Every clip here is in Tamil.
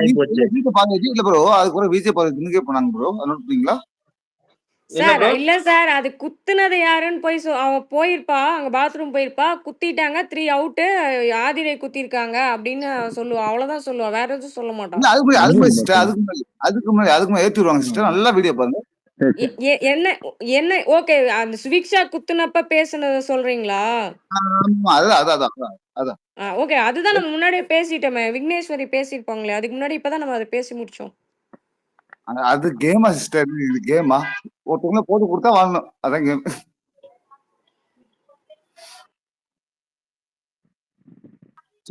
ஆயிப்போச்சு. வீட்டு பாருங்க இல்ல ப்ரோ. அதுக்கப்புறம் விஜய் பார்வதி எங்க போனாங்க ப்ரோ? அத நோட் பண்ணீங்களா? என்ன சார் ப்ரோ? இல்ல சார். அது குத்துனது யாருன்னு போய் அவ போயிருப்பா. அங்க பாத்ரூம் போயிருப்பா. குத்திட்டாங்க. 3 அவுட்டு. ஆதிரை குத்திருக்காங்க அப்படின்னு சொல்லுவா. அவ்வளவுதான் சொல்லுவா. வேற எதுவும் சொல்ல மாட்டா. இல்ல அதுக்கு இல்ல முன்னாடி சிஸ்டர். பாத்தீங்களா? அதுக்கு முன்னாடி ஏத்திடுவாங்க சிஸ்டர். நல்லா வீடியோ பாருங்க. சரி, சரி. என்ன என்ன ஓகே. அந்த சுவிக்ஷா குத்துனப்ப பேசுனத சொல்றீங்களா? ஆமா. அதான். ஓகே. அதுதான் நம்ம முன்னாடியே பேசிட்டோமே. விக்னேஸ்வரி பேசியிருப்பாங்களே. அதுக்கு முன்னாடி இப்பதான் நம்ம அத பேசி முடிச்சோம். அது கேமா சிஸ்டர்? இது கேமா? ஒருத்தவங்கள போட்டு கொடுத்தா வாழணும். அதான் கேம்.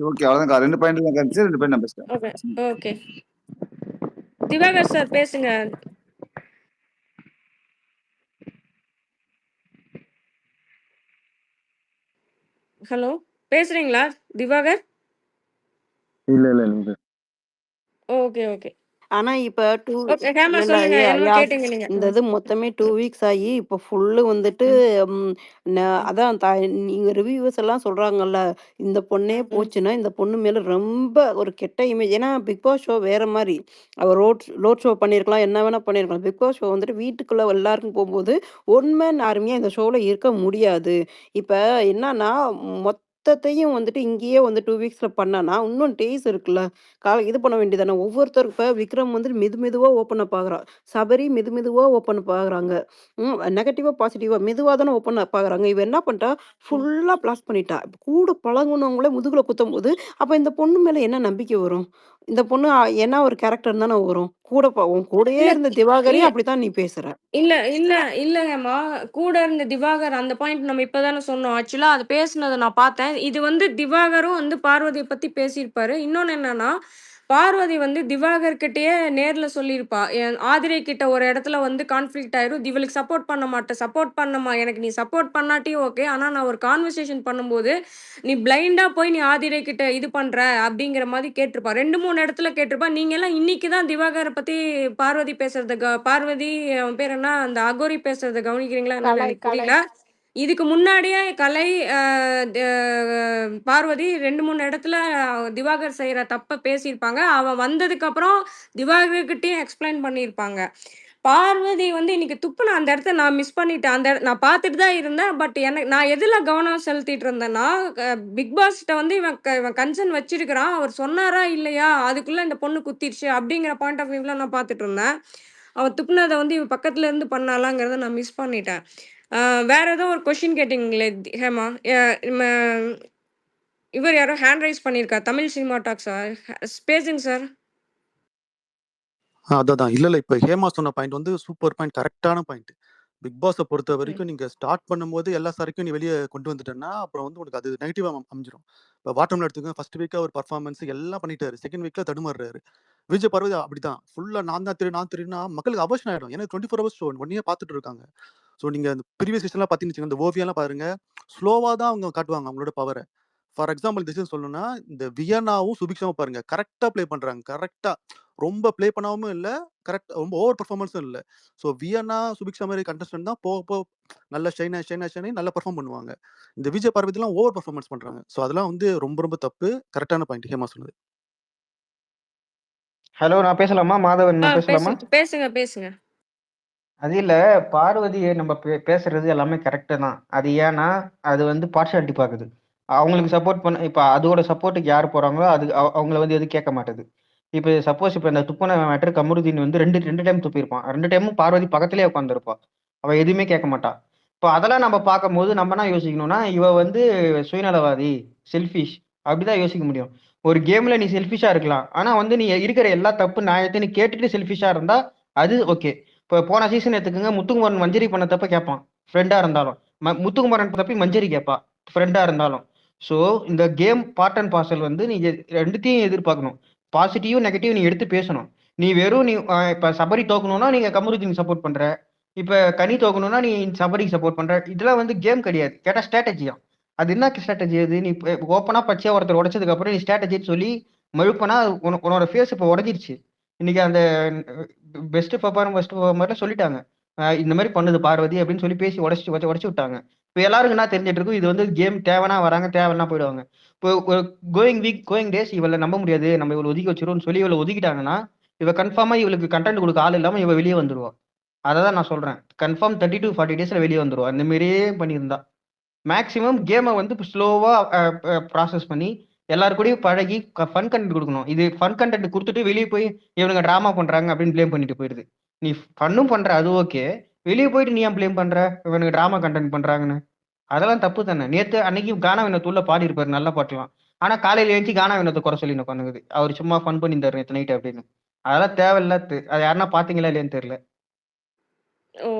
ஓகே அவ்வளவுதான். 2 பாயிண்ட் தான் காமிச்சு 2 பாயிண்ட் நான் பேசுறேன். ஓகே. ஓகே. திவாகர் சார் பேசுங்க. ஹலோ பேசுறீங்களா திவாகர்? இல்ல நீங்க ஓகே. ஆனா இப்ப ஓகே. ஹேமா இல்ல சொல்லுங்க. ஐயா என்னமோ ஐயா கேட்டீங்க நீங்க. இந்த இது மொத்தமே 2 வீக்ஸ் ஆகி இப்போ ஃபுல்லு வந்துட்டு ம், அதான் நீங்க ரிவ்யூவர்ஸ் எல்லாம் சொல்றாங்கல்ல, இந்த பொண்ணே போச்சுன்னா இந்த பொண்ணு மேல ரொம்ப ஒரு கெட்ட இமேஜ். ஏன்னா பிக் பாஸ் ஷோ வேற மாதிரி. அவர் ரோட் ஷோ பண்ணியிருக்கலாம், என்ன வேணா பண்ணியிருக்கலாம். பிக் பாஸ் ஷோ வந்துட்டு வீட்டுக்குள்ள எல்லாருக்கும் போகும்போது ஒன் மேன் ஆர்மியா இந்த ஷோல இருக்க முடியாது. இப்ப என்னன்னா மொத்தத்தையும் வந்துட்டு இங்கேயே வந்து 2 வீக்ஸ்ல பண்ணானா இன்னும் டேஸ் இருக்குல்ல. இது பண்ண வேண்டியதானே. ஒவ்வொருத்தர் இப்ப விக்ரம் வந்து மெதுவா ஓப்பன் அப் ஆகுறான். சபரி மெதுவா ஓப்பன் அப் ஆகுறாங்க. நெகட்டிவா, பாசிட்டிவா மெதுவா தானே ஓப்பன் அப் ஆகுறாங்க. இவ என்ன பண்ணிட்டா, ஃபுல்லா பிளாஸ்ட் பண்ணிட்டா. கூட பழகுனவங்களே முதுகுல குத்தும்போது, அப்ப இந்த பொண்ணு மேல என்ன நம்பிக்கை வரும்? இந்த பொண்ணு என்ன ஒரு கேரக்டர் தானே வரும். உன் கூடயே இல்ல இருந்த இல்ல திவாகரையும் அப்படித்தான் நீ பேசுற. இல்லங்கம்மா. கூட இருந்த திவாகர் அந்த பாயிண்ட் நம்ம இப்பதானே சொன்னோம். ஆக்சுவலா அது பேசுனத நான் பார்த்தேன். இது வந்து திவாகரும் வந்து பார்வதிய பத்தி பேசியிருப்பாரு. இன்னொன்னு என்னன்னா, பார்வதி வந்து திவாகர் கிட்டயே நேர்ல சொல்லியிருப்பா. ஆதிரை கிட்ட ஒரு இடத்துல வந்து கான்ஃப்ளிக்ட் ஆயிரும். இவளுக்கு சப்போர்ட் பண்ண மாட்டேன். சப்போர்ட் பண்ணமா எனக்கு நீ சப்போர்ட் பண்ணாட்டியும் ஓகே. ஆனா நான் ஒரு கான்வர்சேஷன் பண்ணும்போது, நீ பிளைண்டா போய் நீ ஆதிரை கிட்ட இது பண்ற அப்படிங்கிற மாதிரி கேட்டிருப்பா. 2, 3 இடத்துல கேட்டிருப்பா. நீங்க எல்லாம் இன்னைக்கு தான் திவாகர பத்தி பார்வதி பேசுறத பார்வதி அவன் பேர் என்ன? அந்த அகோரி பேசுறத கவனிக்கிறீங்களா என்னன்னு எனக்கு புரியல. இதுக்கு முன்னாடியே கலை பார்வதி 2, 3 இடத்துல திவாகர் செய்யற தப்ப பேசியிருப்பாங்க. அவன் வந்ததுக்கு அப்புறம் திவாகர்கிட்டயும் எக்ஸ்பிளைன் பண்ணியிருப்பாங்க. பார்வதி வந்து இன்னைக்கு துப்புன அந்த இடத்த நான் மிஸ் பண்ணிட்டேன். நான் பார்த்துட்டு தான் இருந்தேன். பட் நான் எதுல கவனம் செலுத்திட்டு இருந்தேன்னா, பிக் பாஸ்ட்ட வந்து இவன் கன்சர்ன் வச்சிருக்கிறான். அவர் சொன்னாரா இல்லையா? அதுக்குள்ள இந்த பொண்ணு குத்திருச்சு அப்படிங்கிற பாயிண்ட் ஆஃப் வியூல நான் பார்த்துட்டு இருந்தேன். அவன் துப்புனத வந்து இவ பக்கத்துல இருந்து பண்ணாலாங்கிறத நான் மிஸ் பண்ணிட்டேன். வேற ஏதோ ஒரு கொஸ்டின் கேட்டீங்களே ஹேமா. இவர் யாரோ ஹேண்ட் ரைஸ் பண்ணியிருக்கார். தமிழ் சினிமா டாக்ஸா? பேசுங்க சார். அதான் இல்ல இப்ப ஹேமா சொன்ன பாயிண்ட் வந்து சூப்பர் பாயிண்ட், கரெக்டான பாயிண்ட். பிக் பாஸை பொறுத்த வரைக்கும் நீங்க ஸ்டார்ட் பண்ணும்போது எல்லா சாரைக்கும் நீ வெளியே கொண்டு வந்துட்டேன்னா அப்புறம் வந்து உனக்கு அது நெகட்டிவா அமைஞ்சிரும். இப்போ வாட்டம்ல எடுத்துக்கோங்க, ஃபர்ஸ்ட் வீக்கா ஒரு பர்ஃபார்மன்ஸ் எல்லாம் பண்ணிட்டாரு, செகண்ட் வீக்ல தடுமாறுறாரு. விஜய் பார்வதி அப்படிதான் ஃபுல்லா நான் தெரியும்னா மக்களுக்கு அவசரம் ஆயிடும். ஏன்னா 24 ஹவர்ஸ் ஷோ ஒன்னே பார்த்துட்டு இருக்காங்க. ஸோ நீங்க அந்த ப்ரீவியஸ் சீசன்லாம் பார்த்தீங்கன்னு இந்த ஓவியெல்லாம் பாருங்க, ஸ்லோவா தான் அவங்க காட்டுவாங்க அவங்களோட பவரை. ஃபார் எக்ஸாம்பிள் திஸ் சொல்லணும்னா இந்த வியனாவும் சுபிக்ஷாவும் பாருங்க, கரெக்டா ப்ளே பண்றாங்க. கரெக்டா ரொம்ப ப்ளே பண்ணாமவும் இல்ல, கரெக்ட் ரொம்ப ஓவர் பெர்ஃபார்மன்ஸும் இல்ல. ஸோ வியன்னா சுபிக்ஷா மாதிரி கண்டஸ்டன்ட் தான் போக நல்லா ஷைனாகி நல்லா பெர்ஃபார்ம் பண்ணுவாங்க. இந்த விஜய் பார்வதிலாம் ஓவர் பெர்ஃபார்மன்ஸ் பண்றாங்க. ஸோ அதெல்லாம் வந்து ரொம்ப தப்பு. கரெக்டான பாயிண்ட் ஹேமா சொன்னது. ஹலோ, நான் பேசலாமா? மாதவன் நான் பேசலாமா? பேசுங்க. அது இல்ல, பார்வதியை நம்ம பேசுறது எல்லாமே கரெக்டு தான். அது ஏன்னா அது வந்து பார்ஷாலிட்டி பார்க்குது. அவங்களுக்கு சப்போர்ட் பண்ண இப்போ அதோட சப்போர்ட்டுக்கு யார் போறாங்களோ அது அவங்கள வந்து எதுவும் கேட்க மாட்டேது. இப்போ சப்போஸ் இப்போ இந்த துப்புன மேட்டர் கமருதீன் வந்து ரெண்டு டைம் துப்பியிருப்பான். 2 டைமும் பார்வதி பக்கத்திலே உட்காந்துருப்பான். அவள் எதுவுமே கேட்க மாட்டான். இப்போ அதெல்லாம் நம்ம பார்க்கும்போது நம்ம என்ன யோசிக்கணும்னா, இவ வந்து சுயநலவாதி, செல்ஃபிஷ் அப்படிதான் யோசிக்க முடியும். ஒரு கேம்ல நீ செல்ஃபிஷா இருக்கலாம். ஆனா வந்து நீ இருக்கிற எல்லா தப்பு நியாயத்தையும் நீ கேட்டுட்டு செல்ஃபிஷா இருந்தா அது ஓகே. இப்போ போன சீசன் எடுத்துக்கோங்க, முத்துக்குமரன் மஞ்சரி பண்ண தப்ப கேட்பான் ஃப்ரெண்டா இருந்தாலும். முத்துக்குமரன் தப்பி மஞ்சரி கேட்பா ஃப்ரெண்டா இருந்தாலும். ஸோ இந்த கேம் பார்ட் அண்ட் பார்சல் வந்து நீ ரெண்டுத்தையும் எதிர்பார்க்கணும். பாசிட்டிவ் நெகட்டிவ் நீ எடுத்து பேசணும். நீ வெறும் இப்ப சபரி தோக்கணும்னா நீங்க கமருதீன் சப்போர்ட் பண்ற, இப்ப கனி தோக்கணும்னா நீ சபரிக்கு சப்போர்ட் பண்ற. இதெல்லாம் வந்து கேம் கிடையாது, கேட்டா ஸ்ட்ராட்டஜியா. அது என்ன ஸ்ட்ராட்டஜி? அது நீ ஓப்பனா பச்சையா ஒருத்தர் உடைச்சதுக்கு அப்புறம் நீ ஸ்ட்ராட்டஜின்னு சொல்லி மழுப்பனா உன்னோட ஃபேஸ் இப்போ உடஞ்சிருச்சு. இன்னைக்கு அந்த பெஸ்ட் பெர்ஃபார்மர்ல சொல்லிட்டாங்க, இந்த மாதிரி பண்ணுது பார்வதி அப்படின்னு சொல்லி பேசி உடச்சு விட்டாங்க. இப்போ எல்லாருக்கும் என்ன தெரிஞ்சிட்டு இருக்கும், இது வந்து கேம் தேவைன்னா வராங்க, தேவைன்னா போயிடுவாங்க. இப்போ கோயிங் வீக் கோயிங் டேஸ் இவளை நம்ப முடியாது, நம்ம இவளை ஒதுக்கி வச்சிருவோம்னு சொல்லி இவளை ஒதுக்கிட்டாங்கன்னா, இவ கன்ஃபார்மா இவளுக்கு கண்டென்ட் கொடுக்க ஆள் இல்லாம இவ வெளியே வந்துருவா. அதை தான் நான் சொல்றேன். கன்ஃபார்ம் 30 to 40 டேஸ்ல வெளியே வந்துருவா. இந்த மாதிரியே பண்ணியிருந்தா மேக்ஸிமம் கேமை வந்து ஸ்லோவா ப்ராசஸ் பண்ணி எல்லாரு கூடயும் பழகி ஃபன் கண்டென்ட் கொடுக்கணும். இது ஃபன் கண்டென்ட் கொடுத்துட்டு வெளியே போய் இவனுங்க ட்ராமா பண்றாங்க அப்படின்னு ப்ளேம் பண்ணிட்டு போயிடுது. நீ ஃபன்னும் பண்ற அது ஓகே, வெளியே போயிட்டு நீ ஏன் ப்ளேம் பண்ற இவனுக்கு ட்ராமா கண்டென்ட் பண்றாங்கன்னு? அதெல்லாம் தப்பு தானே. நேத்து அன்னைக்கு கானா வினோத்துள்ள பாடி இருப்பாரு, நல்ல பாட்டுலாம். ஆனா காலையில எழுந்துச்சு கானா வினோத்தை குறை சொல்லி உட்காந்துக்குது, அவர் சும்மா ஃபன் பண்ணியிருந்தாரு நேற்று நைட் அப்படின்னு. அதெல்லாம் தேவையில்ல. அது யாருன்னா பாத்தீங்களா இல்லையான்னு தெரியல. ஓ!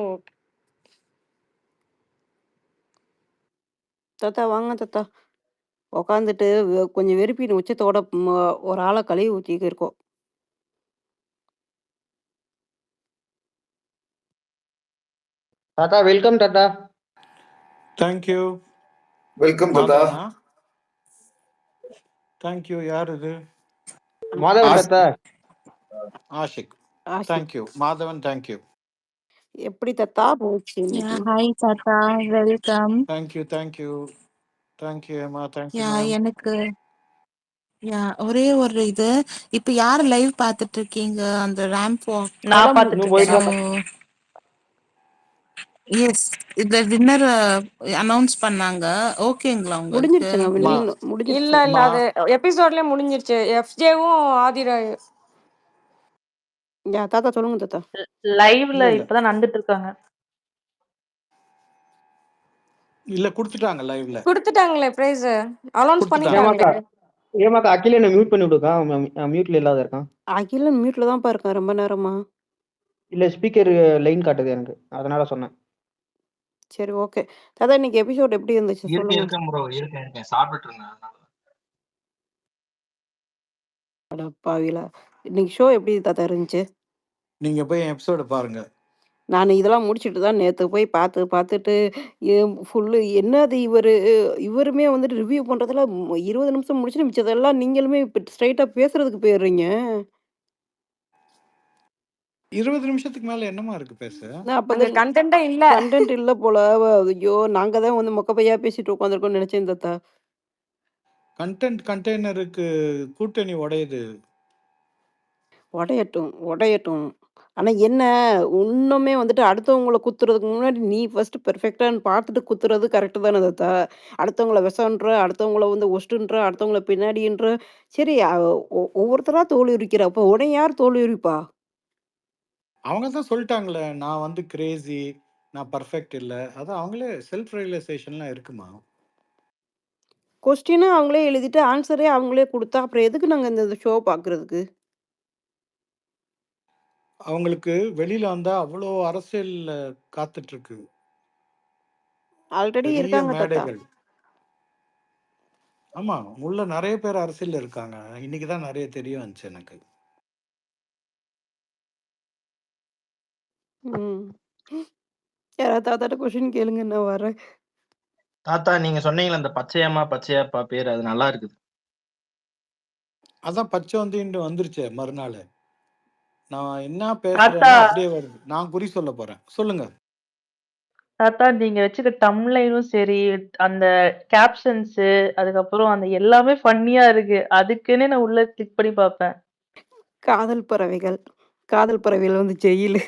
தாத்தா வாங்க தாத்தா. உட்காந்துட்டு கொஞ்சம் வெறுப்பின் உச்சத்தோட ஒரு ஆளை கழுவி ஊற்றிக்க இருக்கோம். தாத்தா வெல்கம் தாத்தா. தேங்க்யூ. வெல்கம் தாத்தா. மாதவனா? தேங்க்யூ. யார் இது? மாதவன் தாத்தா. ஆஷிக். ஆஷிக். தேங்க்யூ மாதவன். தேங்க்யூ. எப்படி தாத்தா போச்சு Yeah, இன்னைக்கு? hi Tata, welcome. Thank you. Thank you. Thank you ஏமா. Thank you Yeah, ma'am. எனக்கு ஒரே ஒரு இது இப்ப யார் லைவ் பார்த்துட்டு இருக்கீங்க அந்த ரேம்ப் வாக்? நான் இன்னும் பார்த்துட்டு போயிட்டு இருக்கேன். தான். எஸ் இந்த வின்னர் அனௌன்ஸ் பண்ணாங்க. ஓகேங்களா உங்களுக்கு? முடிஞ்சிருச்சுங்க. மா இல்ல முடிஞ்சிருச்சு. இல்ல மா அது எபிசோட்லயே முடிஞ்சிருச்சு. எஃப்ஜேவும் ஆதிராய். தாத்தா சொல்லுங்க தாத்தா. லைவ்ல இல்ல இல்ல இப்பதான் நடந்துட்டு இருக்காங்க. இல்ல கொடுத்துட்டாங்க. லைவ்ல கொடுத்துட்டாங்களே பிரைஸ், அனௌன்ஸ் கொடுத்துட்டாங்க. ஏமாக்கா பண்ணிட்டாங்களே. ஏமாக்கா அகில மியூட் பண்ணி விடுக்கா, மியூட்ல இல்லாத இருக்கான். அகிலன் மியூட்ல தான் இருக்கான் ரொம்ப நேரமா. இல்ல ஸ்பீக்கர் லைன் காட்டுது எனக்கு, அதனால சொன்னேன். சரி ஓகே தாத்தா. இன்னைக்கு எபிசோட் எப்படி இருந்துச்சு சொல்லுங்க. இருக்கேன் ப்ரோ, இருக்கேன் சாப்பிட்டு இருந்தேன். அடப்பாவிலா, இன்னைக்கு ஷோ எப்படி தாத்தா இருந்துச்சு? நீங்க போய் எபிசோட பாருங்க. நான் இதெல்லாம் முடிச்சுட்டு தான் நேற்று போய் பார்த்துட்டு ஃபுல்லு என்னது இவருமே வந்துட்டு ரிவ்யூ பண்ணுறதுல 20 நிமிஷம் முடிச்சுட்டு மிச்சதெல்லாம் நீங்களுமே இப்போ ஸ்ட்ரைட்டாக பேசுறதுக்கு போயிடுறீங்க. 20 நிமிஷத்துக்கு மேல என்னமா இருக்கு பேச? அப்போ அங்க கண்டென்ட்டே இல்ல. கண்டென்ட் இல்லை போல. ஐயோ, நாங்கள் தான் வந்து மொக்கப்பையா பேசிட்டு உட்காந்துருக்கோம்னு நினச்சேன் தாத்தா. கண்டெய்னருக்கு கூட்டணி உடையுது. உடையட்டும். ஆனால் என்ன, இன்னுமே வந்துட்டு அடுத்தவங்கள குத்துறதுக்கு முன்னாடி நீ ஃபர்ஸ்ட் பெர்ஃபெக்டான்னு பார்த்துட்டு குத்துறது கரெக்டு தானே தாத்தா? அடுத்தவங்கள விஷன்ற, அடுத்தவங்கள வந்து ஒஸ்ட்டுன்ற, அடுத்தவங்கள பின்னாடின்ற. சரி, ஒவ்வொருத்தரா தோல்வி உரிக்கிற, அப்போ உடனே யார் தோல்வி உரிப்பா? அவங்க தான் சொல்லிட்டாங்களே, நான் வந்து கிரேசி, நான் பர்ஃபெக்ட் இல்ல. அதான் அவங்களே செல்ஃப் ரியலைசேஷன்லாம் இருக்குமா? கொஸ்டினை அவங்களே எழுதிட்டு ஆன்சரே அவங்களே கொடுத்தா அப்புறம் எதுக்கு நாங்கள் இந்த ஷோ பார்க்குறதுக்கு? அவங்களுக்கு வெளியில வந்தா அவ்வளோ அரசியல் காத்துட்டு இருக்கு. ஆல்ரெடி பெரிய இருக்காங்க தாத்தா. மேடைகள். ஆமா, உள்ள நிறைய பேர் அரசியல்ல இருக்காங்க. இன்னைக்கு தான் நிறைய தெரிய வந்துச்சு எனக்கு. யாராவது தாத்தாட்ட கொஸ்டின் கேளுங்க, நான் வரேன். தாத்தா நீங்க சொன்னீங்களா அந்த பச்சையாப்பா பேர், அது நல்லா இருக்குது. அதான் பச்சை வந்து இன்று வந்துருச்சு மறுநாள். நான் என்ன தாத்தா பேசுறேன்னா அப்படியே வருது. நான் குறி சொல்ல போறேன். சொல்லுங்க. தாத்தா நீங்க வச்சுக்க டம்லைனும் சரி, அந்த கேப்ஷன்ஸ், அதுக்கப்புறம் அந்த எல்லாமே ஃபன்னியா இருக்கு. அதுக்குன்னே நான் உள்ள கிளிக் பண்ணி பார்ப்பேன். காதல் பறவைகள் வந்து ஜெயிலு.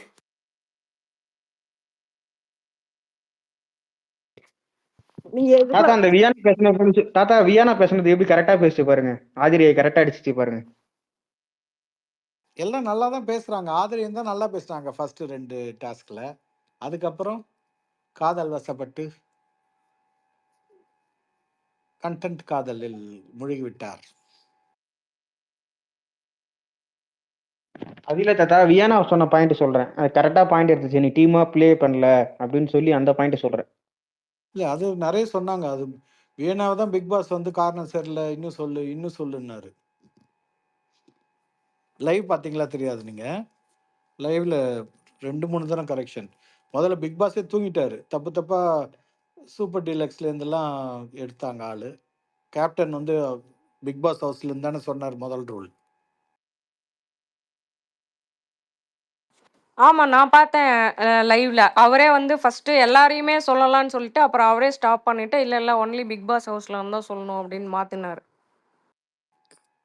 நீங்க தாத்தா அந்த வியானா பேசுனது எப்படி கரெக்டா பேசிட்டு பாருங்க. ஆதிரியை கரெக்டா அடிச்சுட்டு பாருங்க. எல்லாம் நல்லா தான் பேசுறாங்க. ஆதரியம் தான் நல்லா பேசுறாங்க ஃபர்ஸ்ட் 2 டாஸ்க்ல. அதுக்கப்புறம் காதல் வசப்பட்டு கண்டென்ட் காதலில் முழுகிவிட்டார். அதில தாத்தா வியானா சொன்ன பாயிண்ட் சொல்றேன். அது கரெக்டா பாயிண்ட் எடுத்துச்சு. நீ டீமா ப்ளே பண்ணல அப்படின்னு சொல்லி அந்த பாயிண்ட் சொல்றேன். இல்ல அது நிறைய சொன்னாங்க. அது வீணாவை தான் பிக் பாஸ் வந்து காரணம் சரியில்லை, இன்னும் சொல்லுன்னாரு. லைவ் பார்த்தீங்களா தெரியாது நீங்க. லைவ்ல 2-3 தரம் கரெக்ஷன். முதல்ல பிக் பாஸே தூங்கிட்டாரு. தப்பா சூப்பர் டீலக்ஸ்ல இருந்தெல்லாம் எடுத்தாங்க ஆளு. கேப்டன் வந்து பிக் பாஸ் ஹவுஸ்ல இருந்தானே சொன்னார் முதல் ரூல். ஆமா. நான் பார்த்தேன் லைவ்ல. அவரே வந்து ஃபர்ஸ்ட்டு எல்லாரையுமே சொல்லலான்னு சொல்லிட்டு, அப்புறம் அவரே ஸ்டாப் பண்ணிட்டு, இல்ல, இல்ல ஒன்லி பிக் பாஸ் ஹவுஸ்ல வந்து தான் சொல்லணும் அப்படின்னு மாத்துனாரு.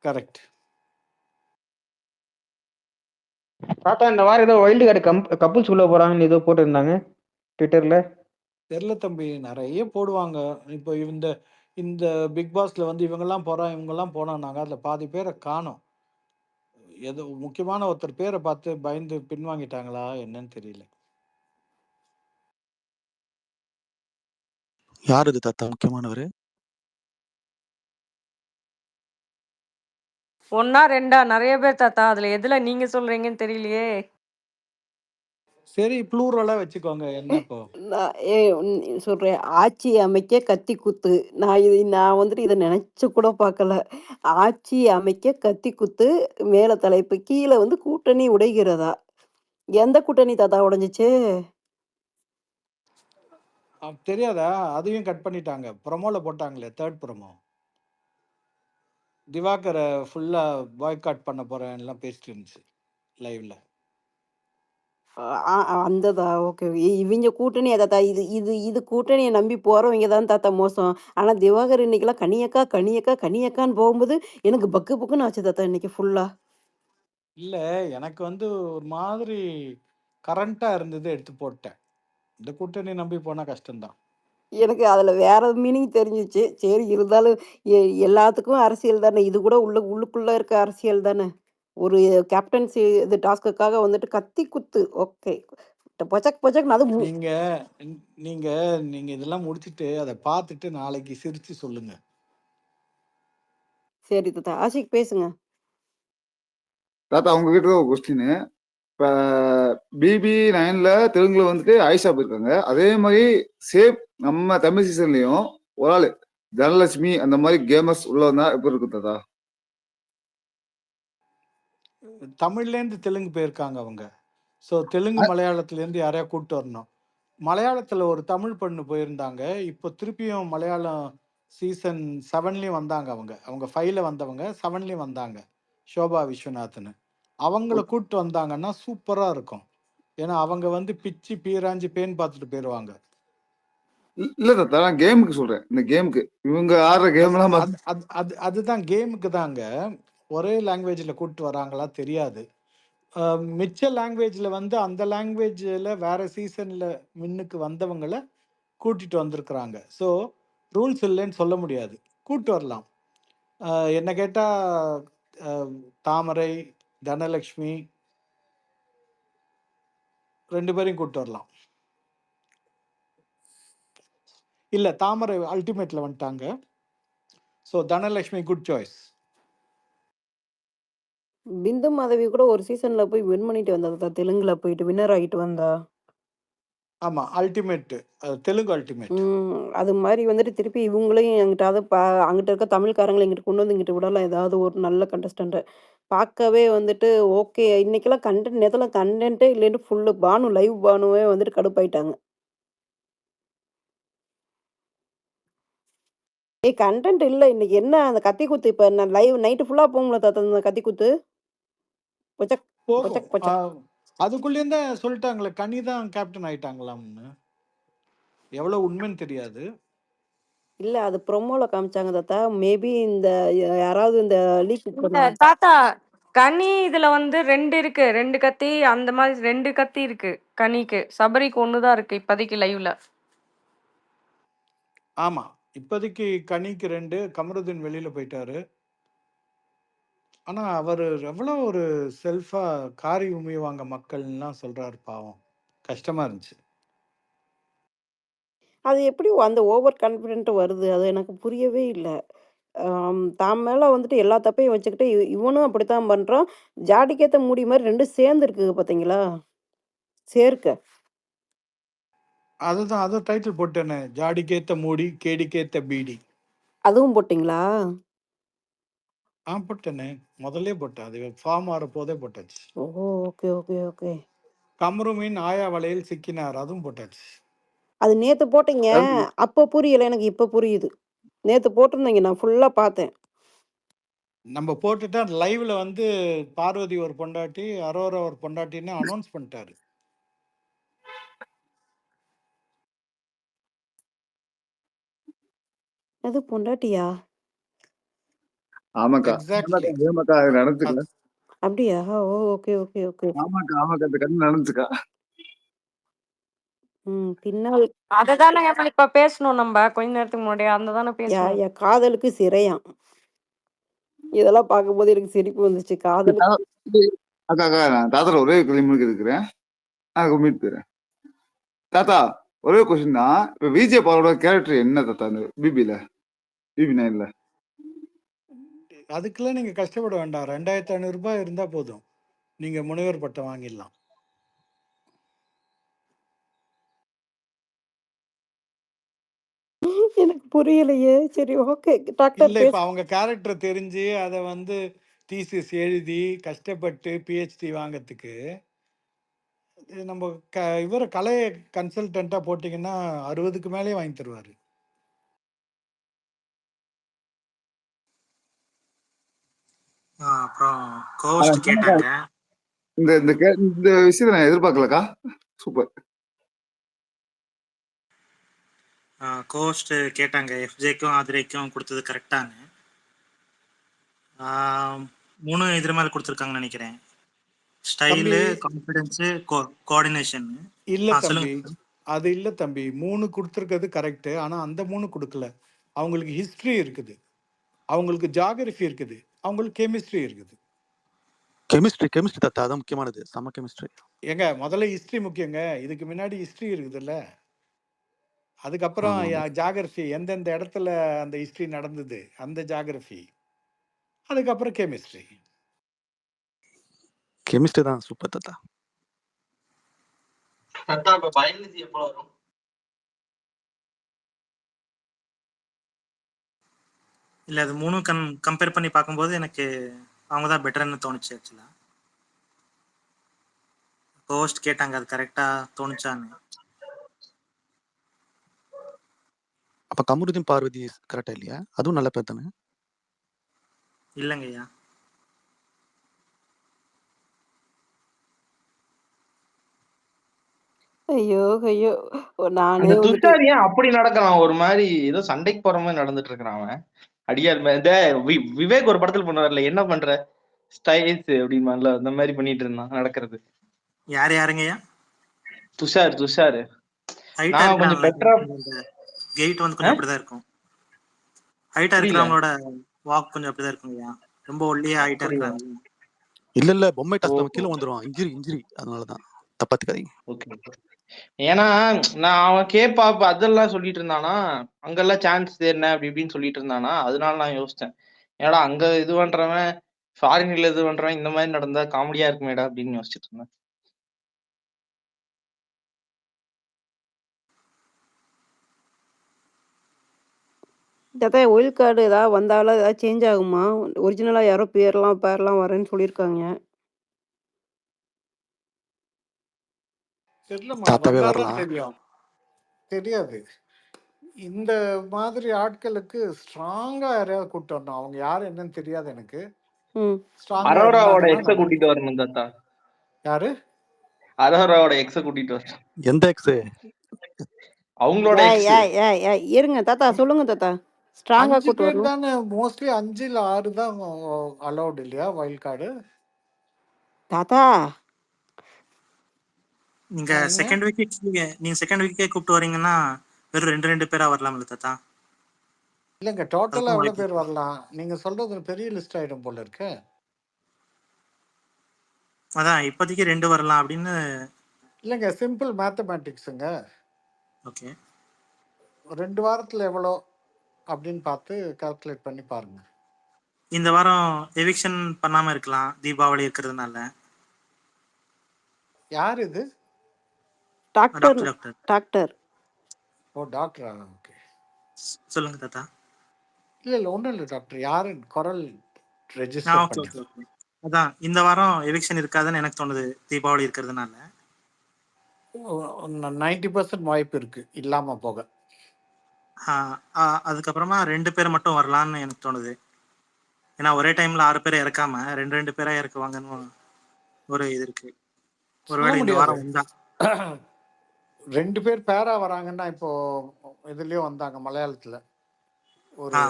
கரெக்ட். தாத்தா இந்த வாரம் ஏதோ வைல்டு கார்டு கப்புள்ஸ் உள்ள போறாங்கன்னு ஏதோ போட்டிருந்தாங்க ட்விட்டர்ல. தெரியல தம்பி, நிறைய போடுவாங்க. இப்போ இந்த இந்த பிக் பாஸ்ல வந்து இவங்கெல்லாம் போறோம், இவங்கெல்லாம் போனோம்னாங்க. அதுல பாதி பேரை காணோம். ஏதோ முக்கியமான ஒருத்தர் பேரை பார்த்து பயந்து பின்வாங்கிட்டாங்களா என்னன்னு தெரியல. யார் இது தாத்தா முக்கியமானவர்? 1ஆ 2ஆ நெறைய பேர் தாத்தா. அதுல எதுல நீங்க சொல்றீங்கன்னு தெரியலையே. சரி, ப்ளூரலா வச்சுக்கோங்க, என்ன இப்போ? சொல்றேன், ஆட்சி அமைக்க கத்தி குத்து. நான் வந்துட்டு இதை நினைச்சு கூட பார்க்கல. ஆட்சி அமைக்க கத்தி குத்து, மேல தலைப்பு, கீழே வந்து கூட்டணி உடைகிறதா? எந்த கூட்டணி தாத்தா உடைஞ்சிச்சு? தெரியாதா? அதையும் கட் பண்ணிட்டாங்க. ப்ரொமோல போட்டாங்களே, 3rd ப்ரொமோ. திவாகரை ஃபுல்லா பாய்காட் பண்ண போறேன்லாம் பேசிட்டு இருந்துச்சு லைவ்ல. அந்ததா? ஓகே. இவங்க கூட்டணி தாத்தா. இது இது இது கூட்டணியை நம்பி போறவங்க தான் தாத்தா மோசம். ஆனா திவாகர் இன்னைக்கெல்லாம் கனியக்கா கனியக்கா கனியக்கான்னு போகும்போது எனக்கு பக்கு பக்குன்னு ஆச்சு தாத்தா இன்னைக்கு ஃபுல்லா. இல்ல, எனக்கு வந்து ஒரு மாதிரி கரண்டா இருந்தது, எடுத்து போட்டேன். இந்த கூட்டணி நம்பி போனா கஷ்டம்தான். எனக்கு அதுல வேற மீனிங் தெரிஞ்சுச்சு. சரி இருந்தாலும் எல்லாத்துக்கும் அரசியல் தானே. இது கூட உள்ளுக்குள்ள இருக்க அரசியல் தானே. ஒரு கேப்டன்சி இது டாஸ்க்குக்காக வந்துட்டு கத்தி குத்து. ஓகே. பொச்சக் பொச்சக்னு அது நீங்க நீங்க நீங்க இதெல்லாம் முடிச்சிட்டு அதை பார்த்துட்டு நாளைக்கு சிரிச்சு சொல்லுங்க. சரி தாத்தா. ஆஷிக் பேசுங்க. தாத்தா உங்ககிட்ட ஒரு கொஸ்டின். இப்ப BB9ல தெலுங்குல வந்துட்டு ஆயிஷா போயிருக்காங்க. அதே மாதிரி சேம் நம்ம தமிழ் சீசன்லயும் ஒரு ஆளு தனலட்சுமி அந்த மாதிரி கேமர்ஸ் உள்ள வந்தா எப்படி இருக்கும் தாத்தா? தமிழ்ல இருந்து தெலுங்கு போயிருக்காங்க அவங்க. ஸோ தெலுங்கு மலையாளத்துல இருந்து யாரையா கூப்பிட்டு வரணும். மலையாளத்துல ஒரு தமிழ் பொண்ணு போயிருந்தாங்க. இப்போ திருப்பியும் மலையாளம் சீசன் 7லயும் வந்தாங்க. அவங்க 5ல வந்தவங்க 7லயும் வந்தாங்க. ஷோபா விஸ்வநாத்னு. அவங்கள கூப்பிட்டு வந்தாங்கன்னா சூப்பரா இருக்கும். ஏன்னா அவங்க வந்து பிச்சு பீராஞ்சி பேன் பார்த்துட்டு போயிடுவாங்க. இல்ல தாத்தா, நான் கேமுக்கு சொல்றேன். இந்த கேமுக்கு இவங்க ஆடுற கேம்லாம் அதுதான் கேமுக்கு தாங்க. ஒரே லாங்குவேஜ்ல கூப்பிட்டு வராங்களா தெரியாது. மிச்ச லாங்குவேஜ்ல வந்து அந்த லாங்குவேஜ்ல வேற சீசன்ல மின்னுக்கு வந்தவங்கள கூட்டிட்டு வந்திருக்கிறாங்க. ஸோ ரூல்ஸ் இல்லைன்னு சொல்ல முடியாது, கூப்பிட்டு வரலாம். என்ன கேட்டா தாமரை, தனலட்சுமி 2 பேரையும் கூப்பிட்டு வரலாம். இல்ல, தாமரை அல்டிமேட்ல வந்துட்டாங்க. So Dhanalakshmi good choice. Bindu Madhavi கூட ஒரு சீசன்ல போய் வின் பண்ணிட்டு வந்தா தாத்தா. தெலுங்குல போயிட்டு வின்னர் ஆகிட்டு வந்தா. ஆமா, அல்டிமேட், தெலுங்கு அல்டிமேட். அது மாதிரி வந்துட்டு திருப்பி இவங்களையும் எங்கிட்டாவது அங்கிட்ட இருக்க தமிழ்காரங்களை இங்கிட்டு கொண்டு வந்து இங்கிட்டு விடலாம். ஏதாவது ஒரு நல்ல கண்டஸ்டன்ட்டை பார்க்கவே வந்துட்டு ஓகே. இன்னைக்கெல்லாம் கண்டென்ட் நேரத்தில் கண்டென்ட்டே இல்லைன்னு ஃபுல்லு லைவ் பானுவே வந்துட்டு கடுப்பாயிட்டாங்க. கண்டென்ட் இல்ல. இன்னைக்கு என்ன அந்த கத்தி குத்து இப்ப நான் லைவ் நைட்டு ஃபுல்லா போகும்ல தாத்தா அந்த கத்தி குத்து. பொச்சக் போகும். பொச்சக் பொச்சக். அதுக்குள்ளேயும் தான் சொல்லிட்டாங்களே, கனி தான் கேப்டன் ஆயிட்டாங்களாம்னு. எவ்வளவு உண்மைன்னு தெரியாது. இல்ல அது ப்ரோமோல காமிச்சாங்க தாத்தா. மேபி இந்த யாராவது இந்த லீக் இல்ல தாத்தா, கனி இதுல வந்து 2 இருக்கு. 2 கத்தி அந்த மாதிரி 2 கத்தி இருக்கு கனிக்கு. சபரிக்கு 1 தான் இருக்கு இப்போதைக்கு லைவ்ல. ஆமா, இப்போதைக்கு கனிக்கு 2, கமருதீன் வெளியில போயிட்டாரு. ஆனா அவர் எவ்வளோ ஒரு செல்ஃபா காரி உமிழ்வாங்க மக்கள்லாம் சொல்றாரு, பாவம். கஷ்டமா இருந்துச்சு. அது எப்படி அந்த ஓவர் கான்ஃபிடென்ட் வருது? அது எனக்கு புரியவே இல்ல. தான் மேல வந்துட்டு எல்லா தப்பையும் வச்சுக்கிட்டு இவனும் அப்படித்தான் பண்றான். ஜாடிக்கேத்த மூடி மாரி 2 சேர்ந்து இருக்குது பார்த்தீங்களா? சேர்க்க. அதுதான் டைட்டில் போட்டேனே, ஜாடிக்கேத்த மூடி கேடிக்கேத்த பீடி. அதுவும் போட்டீங்களா? போட்டேனே, முதல்லே போட்டேன். அது ஃபார்ம் ஆகிற போதே போட்டாச்சு. ஓஹோ! Okay, okay, okay. கமருமீன் ஆயா வலையில் சிக்கினார், அதுவும் போட்டாச்சு. அது நேத்து போட்டீங்க. அப்ப புரியல. எனக்கு இப்ப புரியுது. நேத்து போட்டிருந்தீங்க. நான் ஃபுல்லா பார்த்தேன். நம்ம போட்டுட்டா லைவ்ல வந்து பார்வதி ஒரு பொண்டாட்டி, அரோரா ஒரு பொண்டாட்டின்னு அனௌன்ஸ் பண்ணிட்டாரு. அது பொண்டாட்டியா? ஆமாக்கா எக்ஸாக்ட்லி. ஏமாக்கா அது நடந்துச்சுக்கா. அப்படியா? ஓ! Okay, okay, okay. ஆமாக்கா அந்த கண்ணு நடந்துச்சுக்கா. பின்னால் அததானே இப்ப பேசணும் நம்ம கொஞ்ச நேரத்துக்கு முன்னாடி அந்த தானே பேசணும். காதலுக்கு சிறையாம். இதெல்லாம் பார்க்கும்போது எனக்கு சிரிப்பு வந்துச்சு. காதலுக்கு அக்கா நான் தாத்தா ஒரே கிளிமுக்கு இருக்கிறேன். மீட் போயிடுறேன். தாத்தா ஒரே கொஸ்டின் தான். இப்ப விஜய் பாலோட கேரக்டர் என்ன தாத்தா அந்த பிபி 9ல? அதுக்கெல்லாம் நீங்க கஷ்டப்பட வேண்டாம். 2500 ரூபாய் இருந்தா போதும். நீங்க முனைவர் பட்டம் வாங்கிடலாம். எனக்கு புரியலையே. சரி, ஓகே. டாக்டர் இல்ல இப்ப அவங்க கேரக்டர் தெரிஞ்சு அதை வந்து தீசிஸ் எழுதி கஷ்டப்பட்டு பிஹெச்டி வாங்கறதுக்கு நம்ம இவரை கலை கன்சல்டண்டா போட்டீங்கன்னா 60க்கு மேலே வாங்கி தருவாரு. அப்புறம் கோஸ்ட் கேட்டாங்க. இந்த விஷயத்தை நான் எதிர்பார்க்கலக்கா. சூப்பர். கோஸ்ட் கேட்டாங்க எஃப்ஜேக்கும் ஆதிரைக்கும் கொடுத்தது கரெக்டானு. 3 எதிர்மேல கொடுத்துருக்காங்கன்னு நினைக்கிறேன். Style, confidence, coordination. இல்ல தம்பி, அது இல்ல தம்பி. 3 கொடுத்துருக்கிறது கரெக்ட். ஆனா அந்த 3 கொடுக்கல. அவங்களுக்கு ஹிஸ்டரி இருக்குது, அவங்களுக்கு ஜியோகிராஃபி இருக்குது, அவங்களுக்கு கெமிஸ்ட்ரி இருக்குது. கெமிஸ்ட்ரி தாத்தா அதான் முக்கியமானது. சம கெமிஸ்ட்ரி. ஏங்க முதல்ல ஹிஸ்டரி முக்கியங்க. இதுக்கு முன்னாடி ஹிஸ்டரி இருக்குதுல்ல, அதுக்கப்புறம் ஜியோகிராஃபி எந்தெந்த இடத்துல அந்த ஹிஸ்டரி நடந்தது அந்த ஜியோகிராஃபி, அதுக்கப்புறம் கெமிஸ்ட்ரி. கெமிஸ்ட்ரி தான் சூப்பர் தாத்தா. தாத்தா இப்ப பயாலஜி எப்போ வரும்? இல்ல அது 3 கம்பேர் பண்ணி பார்க்கும்போது எனக்கு அவங்க தான் பெட்டர்னு தோணுச்சு. ஆக்சுவலா கோஸ்ட் கேட்டாங்க அது கரெக்டா தோணுச்சான்னு. அப்ப கமருதீன் பார்வதி கரெக்டா இல்லையா? அதுவும் நல்ல பேர் தானே? இல்லங்கய்யா. ஐயோ ஐயோ. நானே அந்த துஷார் ஏன் அப்படி நடக்கிறான்? ஒரு மாதிரி ஏதோ சண்டைக்கு போற மாதிரி நடந்துட்டு இருக்கிறான் அவன். அடியார் இந்த விவேக் ஒரு படத்துல பண்ணுவார்ல, என்ன பண்ற ஸ்டைல்ஸ் அப்படிமான்ல, அந்த மாதிரி பண்ணிட்டு இருந்தான் நடக்கிறது. யாருங்கய்யா? துஷார். நான் கொஞ்சம் பெட்டரா கெயிட் வந்து கொஞ்சம் அப்படிதான் இருக்கும். ஹைட்டா இருக்கிறவங்களோட வாக் கொஞ்சம் அப்படிதான் இருக்குங்கய்யா. ரொம்ப ஒல்லியா ஹைட்டா இருக்காங்க. இல்ல பொம்மை டாஸ்ல கீழ வந்துரும். இன்ஜுரி அதனாலதான் தப்பாத்துக்காதீங்க. ஓகே. ஏன்னா நான் அவன் கேப்பாப்ப அதெல்லாம் சொல்லிட்டு இருந்தானா, அங்கெல்லாம் சான்ஸ் என்ன அப்படி இப்படின்னு சொல்லிட்டு இருந்தானா, அதனால நான் யோசிச்சேன், ஏடா அங்க இது பண்றவன் ஃபாரின்ல இது பண்றவன் இந்த மாதிரி நடந்தா காமெடியா இருக்குமேடா அப்படின்னு யோசிச்சுட்டு இருந்தேன். ஒயில் கார்டு ஏதாவது வந்தாலும் ஏதாவது சேஞ்ச் ஆகுமா? ஒரிஜினலா யாரோ பேர்லாம் வரேன்னு சொல்லியிருக்காங்க. தாத்தாவே வரலாம். தெரியாது. இந்த மாதிரி ஆட்களுக்கு ஸ்ட்ராங்கா யாரையாவது கூப்பிட்டு வரணும். அவங்க யாரு என்னன்னு தெரியாது எனக்கு. அரோராவோட எக்ஸ கூட்டிட்டு வரணும் தாத்தா. யாரு? அரோராவோட எக்ஸ கூட்டிட்டு வரணும். எந்த எக்ஸ்? அவங்களோட எக்ஸ். இருங்க தாத்தா, சொல்லுங்க தாத்தா. ஸ்ட்ராங்கா கூட்டி வரணும் தானே. மோஸ்ட்லி 5 இல்ல 6 தான் அலௌட் இல்லையா வைல்ட் கார்டு? தாத்தா நீங்க செகண்ட் வீக்கே கூப்பிட்டு வரீங்கன்னா வெறும் 2 பேரா வரலாம்ல தாத்தா? இல்லங்க, டோட்டலா எவ்வளவு பேர் வரலாம்? நீங்க சொல்றது பெரிய லிஸ்ட் ஆயிடும் போல இருக்கு. அதான் இப்போதைக்கு 2 வரலாம் அப்படின்னு. இல்லங்க, சிம்பிள் மேத்தமேட்டிக்ஸுங்க. ஓகே. 2 வாரத்துல எவ்வளோ அப்படின்னு பார்த்து கால்குலேட் பண்ணி பாருங்க. இந்த வாரம் எவிக்ஷன் பண்ணாம இருக்கலாம் தீபாவளி இருக்கிறதுனால. யார் இது? டாக்டர். ஓ டாக்டரா? ஓகே சொல்லுங்க தாத்தா. இல்ல ஒன்றும் இல்லை டாக்டர். யாரு குரல் ரெஜிஸ்டர் பண்ணி. அதான் இந்த வாரம் எவிக்ஷன் இருக்காதுன்னு எனக்கு தோணுது தீபாவளி இருக்கிறதுனால. 90% வாய்ப்பு இருக்கு இல்லாம போக. அதுக்கப்புறமா 2 பேர் மட்டும் வரலான்னு எனக்கு தோணுது. ஏன்னா ஒரே டைம்ல 6 பேரை இறக்காம 2 பேரா இறக்குவாங்கன்னு ஒரு இது இருக்கு. ஒருவேளை இந்த வாரம் வந்தா 2 பேர் பேரா வராங்கன்னா இப்போ இதுலயும் வந்தாங்க மலையாளத்துல. ஒரு ஆ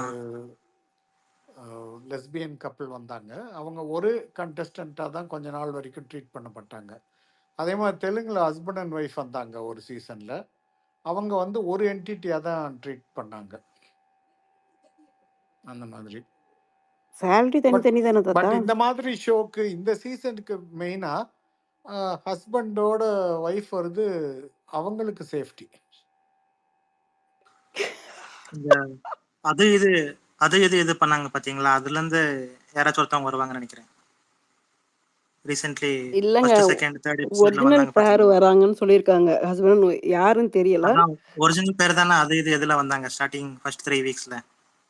லெஸ்பியன் கப்பிள் வந்தாங்க. அவங்க ஒரு கண்டஸ்டண்ட்டாக தான் கொஞ்ச நாள் வரைக்கும் ட்ரீட் பண்ணப்பட்டாங்க. அதே மாதிரி தெலுங்குல ஹஸ்பண்ட் அண்ட் ஒய்ஃப் வந்தாங்க ஒரு சீசனில். அவங்க வந்து ஒரு என்டிட்டியாக தான் ட்ரீட் பண்ணாங்க அந்த மாதிரி. சேலரி பட் தனித்தனி தானே தாத்தா? பட் இந்த மாதிரி ஷோக்கு இந்த சீசனுக்கு மெயினாக ஹஸ்பண்டோட ஒய்ஃப் வருது, அவங்களுக்கு சேஃப்டி. இந்த அது இது இது பண்ணாங்க பாத்தீங்களா, அதுல இருந்து யாராச்சும் ஒருத்தவங்க வருவாங்கன்னு நினைக்கிறேன். ரீசென்ட்லி இல்லங்க. ஃபர்ஸ்ட் செகண்ட் தேர்ட் எபிசோட்ல ஒரிஜினல் வந்தாங்க பேர் பாத்தீங்களா. வராங்கன்னு சொல்லியிருக்காங்க. ஹஸ்பண்ட் யாருன்னு தெரியல. அதான் ஒரிஜினல் பேர் தானே அது இது எதுல வந்தாங்க ஸ்டார்டிங் ஃபர்ஸ்ட் 3 வீக்ஸ்ல.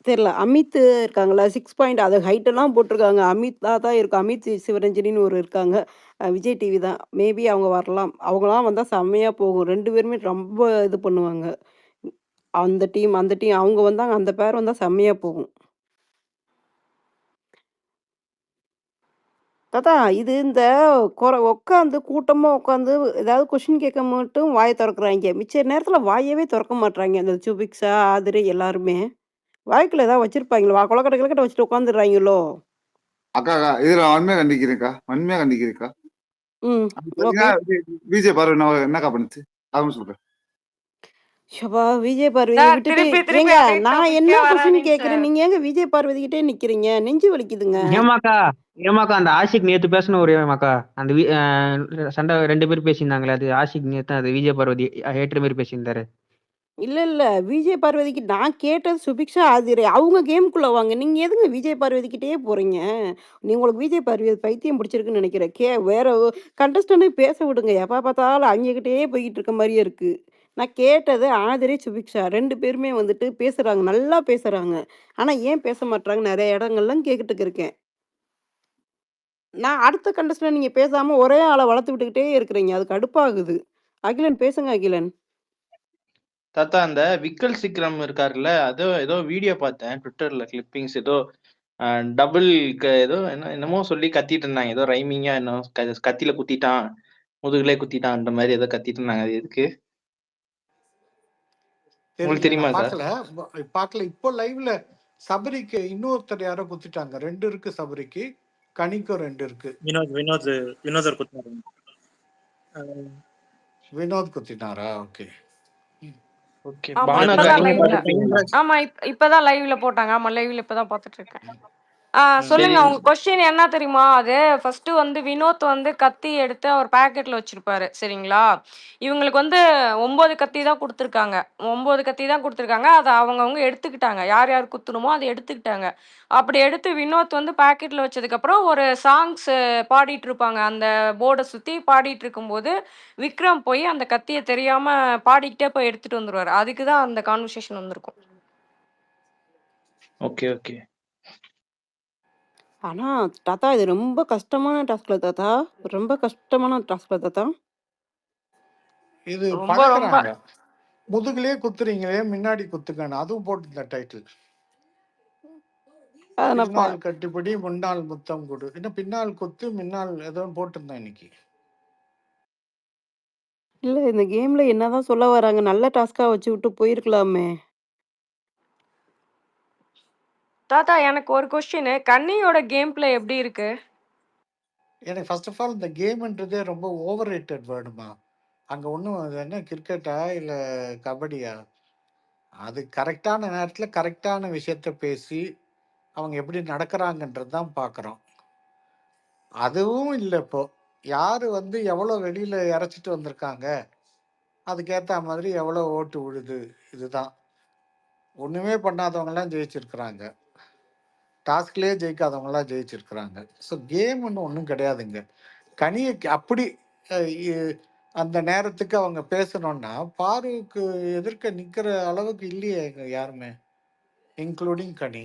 தெரியல. அமித் இருக்காங்களா 6 பாயிண்ட் அது ஹைட்டெல்லாம் போட்டிருக்காங்க. அமித்தா தான் இருக்கும். அமித் சிவரஞ்சனின்னு ஒரு இருக்காங்க. விஜய் டிவி தான். மேபி அவங்க வரலாம். அவங்கலாம் வந்தா செம்மையா போகும். 2 பேருமே ரொம்ப இது பண்ணுவாங்க. அந்த டீம் அவங்க வந்தாங்க. அந்த பேர் வந்தா செம்மையா போகும். தாத்தா இது இந்த உட்காந்து கூட்டமா உட்காந்து ஏதாவது கொஸ்டின் கேட்க மட்டும் வாய தொறக்குறாய்ங்க. மிச்ச நேரத்துல வாயவே தொறக்க மாட்றாய்ங்க. அந்த சுபிக்ஷா, ஆதிரை எல்லாருமே. வாய்க்குள்ள ஏதாவது வச்சிருப்பாய்ங்களா? கொலக்கட்டை கிழக்கட்ட வச்சுட்டு உட்காந்துடுறாய்ங்களோ? அக்கா இதுல வன்மையா கண்டிக்கிறேன்க்கா. ம். அது ஓகே. பாத்தீங்கன்னா விஜய் பார்வை என்னக்கா பண்ணுச்சு அதுவும் சொல்றேன். ஷபா! விஜய் பார்வதிய சார் விட்டுட்டு திருப்பி ஏங்க அதே நான் டாபிக்கே என்ன கொஸ்டின் வராதீங்க கேட்கிறேன். சார். நீங்க ஏங்க விஜய் பார்வதிகிட்டே நிக்கிறீங்க? நெஞ்சு வலிக்குதுங்க. ஏமாக்கா அந்த ஆஷிக் நேத்து பேசின ஒரு ஏமாக்கா அந்த சண்டை 2 பேர் பேசியிருந்தாங்களே, அது ஆஷிக் நேத்து அது விஜய் பார்வதி ஹேட்டர் மாதிரி பேசியிருந்தாரு. இல்ல. விஜய் பார்வதிக்கு நான் கேட்டது சுபிக்ஷா, ஆதிரை. அவங்க கேம்க்குள்ள வாங்க. நீங்க எதுங்க விஜய் பார்வதிகிட்டயே போறீங்க? உங்களுக்கு விஜய் பார்வதி பைத்தியம் பிடிச்சிருக்குன்னு நெனைக்கிறேன். வேற கண்டஸ்டன்ட் பேச விடுங்க. எப்ப பார்த்தாலும் அவிங்ககிட்டயே போய்க்கிட்டு இருக்க மாரியே இருக்கு. நான் கேட்டது ஆதிரை, சுபிக்ஷா 2 பேருமே வந்துட்டு பேசுறாங்க. நல்லா பேசுறாங்க. ஆனா ஏன் பேச மாட்றாங்க? நெறைய இடங்கள்லாம் கேட்டுட்டு இருக்கேன். நான் அடுத்த கண்டஸ்டன்ட் நீங்க பேசாம ஒரே ஆள வளர்த்து விட்டுக்கிட்டே இருக்கிறீங்க. அது கடுப்பாகுது. அகிலன் பேசுங்க அகிலன். தாத்தா அந்த விக்கல் சிக்ரம் இருக்காருல்ல, ஏதோ வீடியோ பார்த்தேன் ட்விட்டர்ல கிளிப்பிங்ஸ். ஏதோ டபுள் ஏதோ என்னமோ சொல்லி கத்திட்டு இருந்தாங்க. ஏதோ ரைமிங்கா என்ன கத்தியில குத்திட்டான், முதுகுலே குத்திட்டான்ற மாதிரி ஏதோ கத்திட்டு இருந்தாங்க. அது எதுக்கு உங்களுக்கு தெரியுமா சார்? பார்க்கல. இப்போ லைவ்ல சபரிக்கு இன்னொருத்தர் யாரோ குத்திட்டாங்க. 2 இருக்கு சபரிக்கு, கனிக்கும் 2 இருக்கு. வினோதர் குத்தினாரு. வினோத் குத்தினாரா? ஓகே. ஆமா இப்பதான் லைவ்ல. ஆமா இப்பதான் லைவ்ல போட்டாங்க. ஆமா லைவ்ல இப்பதான் பார்த்துட்டு இருக்கேன். சொல்லுங்க உங்க கொஸ்டின் என்ன தெரியுமா? அது ஃபர்ஸ்ட் வந்து வினோத் வந்து கத்தி எடுத்து அவர் பாக்கெட்ல வச்சிருப்பாரு சரிங்களா. இவங்களுக்கு வந்து 9 கத்தி தான் கொடுத்துருக்காங்க. 9 கத்தி தான் கொடுத்துருக்காங்க. அதை அவங்கவுங்க எடுத்துக்கிட்டாங்க. யார் யார் குத்தணுமோ அதை எடுத்துக்கிட்டாங்க. அப்படி எடுத்து வினோத் வந்து பாக்கெட்ல வச்சதுக்கு அப்புறம் ஒரு சாங்ஸ் பாடிட்டு இருப்பாங்க. அந்த போர்டை சுத்தி பாடிட்டு இருக்கும்போது விக்ரம் போய் அந்த கத்தியை தெரியாம பாடிக்கிட்டே போய் எடுத்துட்டு வந்துருவாரு. அதுக்கு தான் அந்த கான்வர்சேஷன் வந்திருக்கும். Okay okay. ஆனா தாத்தா இது ரொம்ப கஷ்டமான டாஸ்க்ல தாத்தா. ரொம்ப கஷ்டமான டாஸ்க்ல தாத்தா. இது ரொம்ப பழகுறாங்க. முதுகுலயே குத்துறீங்களே, முன்னாடி குத்துக்கணும். அதுவும் போட்டு டைட்டில். பின்னால் கட்டிப்படி முன்னால் முத்தம் கொடு. இன்னும் பின்னால் குத்து முன்னால் ஏதோ போட்டிருந்தேன் இன்னைக்கு. இல்ல இந்த கேம்ல என்னதான் சொல்ல வராங்க? நல்ல டாஸ்கா வச்சு விட்டு போயிருக்கலாமே. தாத்தா எனக்கு ஒரு கொஸ்டின். கன்னியோட கேம் பிளே எப்படி இருக்கு? எனக்கு ஃபர்ஸ்ட் ஆஃப் ஆல் இந்த கேம்ன்றதே ரொம்ப ஓவர் ரேட்டட் வேர்டுமா. அங்க ஒன்றும் என்ன கிரிக்கெட்டா இல்லை கபடியா? அது கரெக்டான நேரத்தில் கரெக்டான விஷயத்த பேசி அவங்க எப்படி நடக்கிறாங்கன்றது தான் பார்க்குறோம். அதுவும் இல்லை. இப்போ யார் வந்து எவ்வளோ வெளியில் இறச்சிட்டு வந்திருக்காங்க, அதுக்கேற்ற மாதிரி எவ்வளோ ஓட்டு விழுது, இதுதான். ஒன்றுமே பண்ணாதவங்கலாம் ஜெயிச்சிருக்கிறாங்க. டாஸ்க்லேயே ஜெயிக்காதவங்களாம் ஜெயிச்சிருக்கிறாங்க. ஸோ கேம்னு ஒன்றும் கிடையாதுங்க. கனியை அப்படி அந்த நேரத்துக்கு அவங்க பேசணும்னா பாருக்கு எதிர்க்க நிற்கிற அளவுக்கு இல்லையே எங்க யாருமே, இன்க்ளூடிங் கனி.